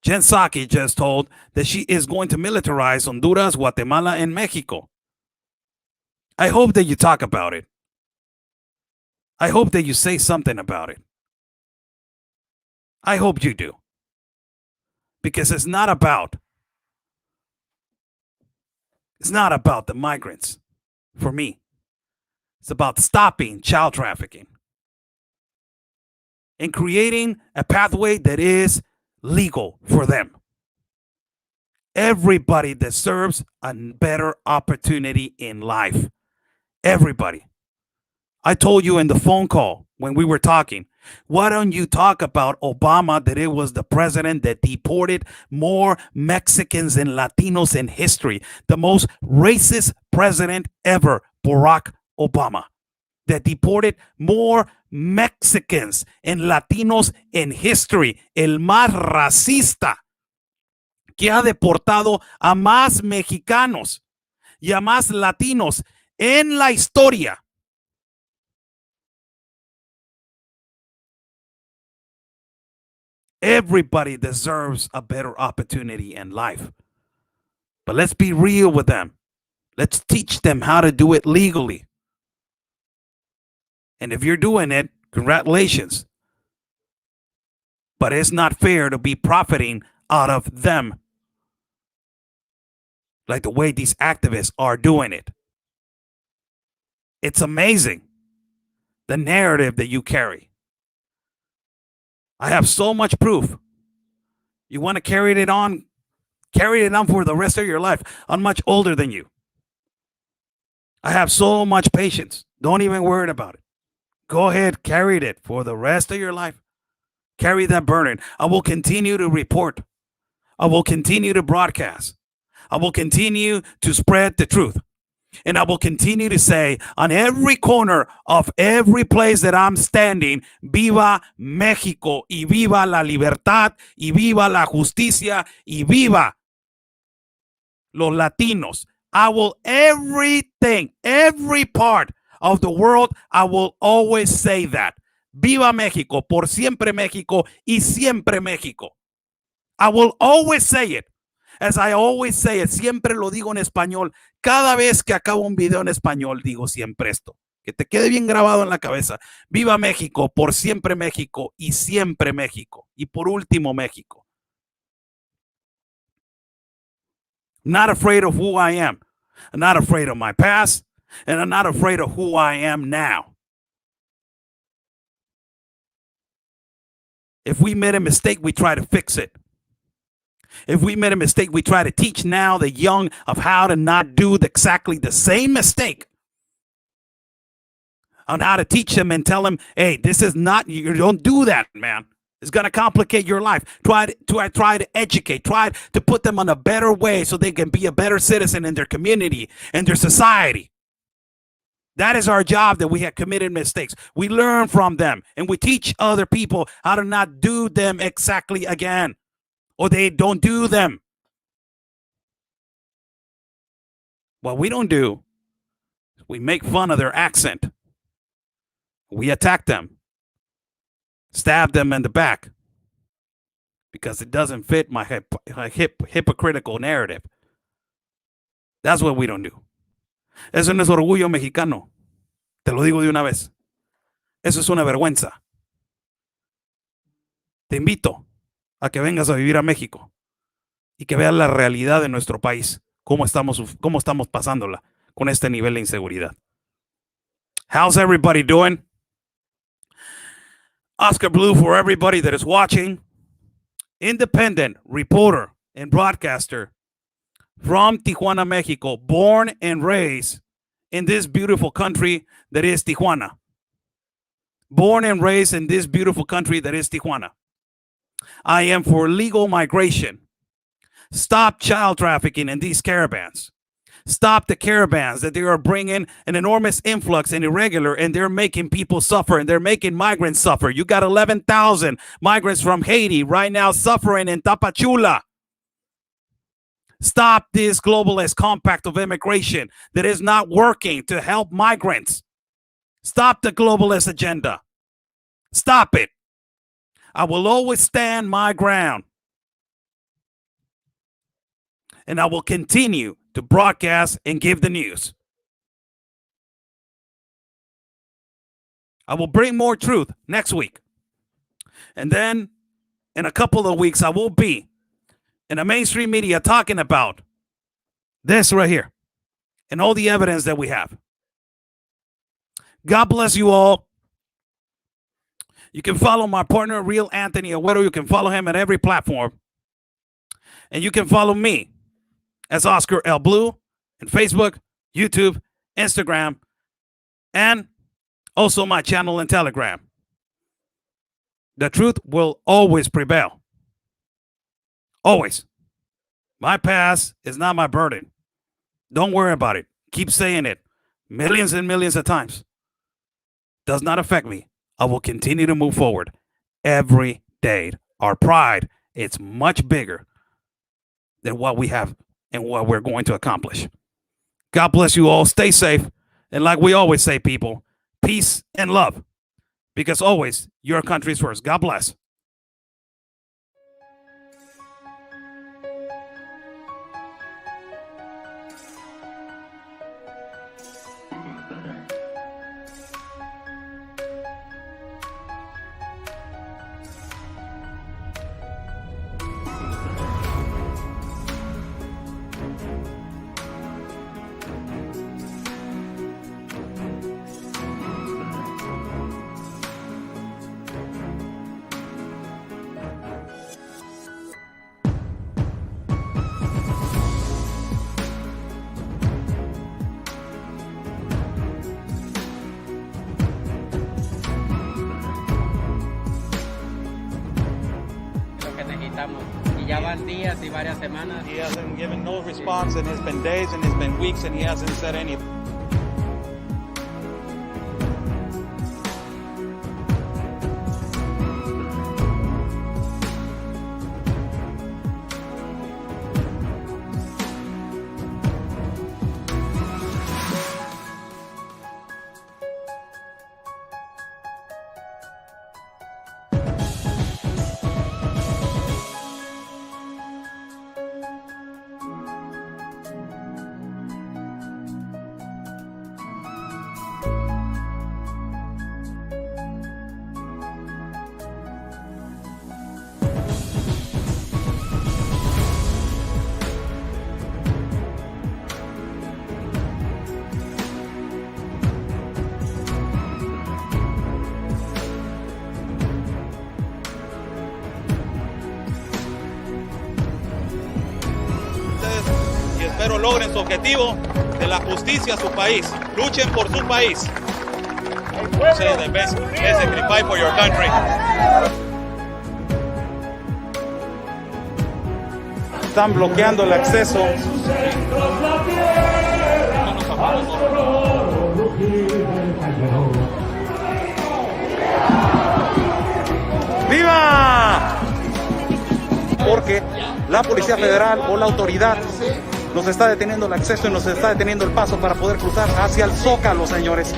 Jen Psaki just told that she is going to militarize Honduras, Guatemala, and Mexico. I hope that you talk about it. I hope that you say something about it. I hope you do. Because it's not about the migrants for me. It's about stopping child trafficking and creating a pathway that is legal for them. Everybody deserves a better opportunity in life. Everybody. I told you in the phone call when we were talking, why don't you talk about Obama, that it was the president that deported more Mexicans and Latinos in history, the most racist president ever, Barack Obama, that deported more Mexicans and Latinos in history, el más racista, que ha deportado a más mexicanos y a más latinos en la historia. Everybody deserves a better opportunity in life. But let's be real with them. Let's teach them how to do it legally. And if you're doing it, congratulations. But it's not fair to be profiting out of them like the way these activists are doing it. It's amazing, the narrative that you carry. I have so much proof. You want to carry it on for the rest of your life. I'm much older than you. I have so much patience. Don't even worry about it. Go ahead, carry it for the rest of your life. Carry that burden. I will continue to report. I will continue to broadcast. I will continue to spread the truth. And I will continue to say on every corner of every place that I'm standing, viva México y viva la libertad y viva la justicia y viva los latinos. I will everything, every part of the world, I will always say that. Viva México, por siempre México y siempre México. I will always say it. As I always say it, siempre lo digo en español. Cada vez que acabo un video en español, digo siempre esto. Que te quede bien grabado en la cabeza. Viva México, por siempre México y siempre México. Y por último, México. I'm not afraid of who I am. I'm not afraid of my past. And I'm not afraid of who I am now. If we made a mistake, we try to fix it. If we made a mistake, we try to teach now the young of how to not do exactly the same mistake. On how to teach them and tell them, hey, this is not, you don't do that, man. It's going to complicate your life. Try to educate. Try to put them on a better way so they can be a better citizen in their community and their society. That is our job, that we have committed mistakes. We learn from them and we teach other people how to not do them exactly again, or they don't do them. What we don't do, we make fun of their accent. We attack them, stab them in the back because it doesn't fit my hypocritical narrative. That's what we don't do. Eso no es orgullo mexicano. Te lo digo de una vez. Eso es una vergüenza. Te invito a que vengas a vivir a México y que veas la realidad de nuestro país, cómo estamos pasándola con este nivel de inseguridad. How's everybody doing? Oscar Blue for everybody that is watching. Independent reporter and broadcaster from Tijuana, Mexico, born and raised in this beautiful country that is Tijuana. Born and raised in this beautiful country that is Tijuana. I am for legal migration. Stop child trafficking in these caravans. Stop the caravans that they are bringing an enormous influx and irregular, and they're making people suffer, and they're making migrants suffer. You got 11,000 migrants from Haiti right now suffering in Tapachula. Stop this globalist compact of immigration that is not working to help migrants. Stop the globalist agenda. Stop it. I will always stand my ground. And I will continue to broadcast and give the news. I will bring more truth next week. And then in a couple of weeks, I will be in the mainstream media talking about this right here and all the evidence that we have. God bless you all. You can follow my partner, Real Anthony Agüero. You can follow him at every platform. And you can follow me as Oscar L. Blue on Facebook, YouTube, Instagram, and also my channel and Telegram. The truth will always prevail. Always. My past is not my burden. Don't worry about it. Keep saying it millions and millions of times. Does not affect me. I will continue to move forward every day. Our pride, it's much bigger than what we have and what we're going to accomplish. God bless you all. Stay safe. And like we always say, people, peace and love. Because always, your country's first. God bless. Y ya van días y varias semanas. He hasn't given no response, and it's been days and it's been weeks and he hasn't said anything. Espero logren su objetivo de la justicia a su país. Luchen por su país. Say the best sacrifice for your country. están bloqueando el acceso. ¡Viva! Porque la Policía Federal o la autoridad nos está deteniendo el acceso y nos está deteniendo el paso para poder cruzar hacia el Zócalo, señores.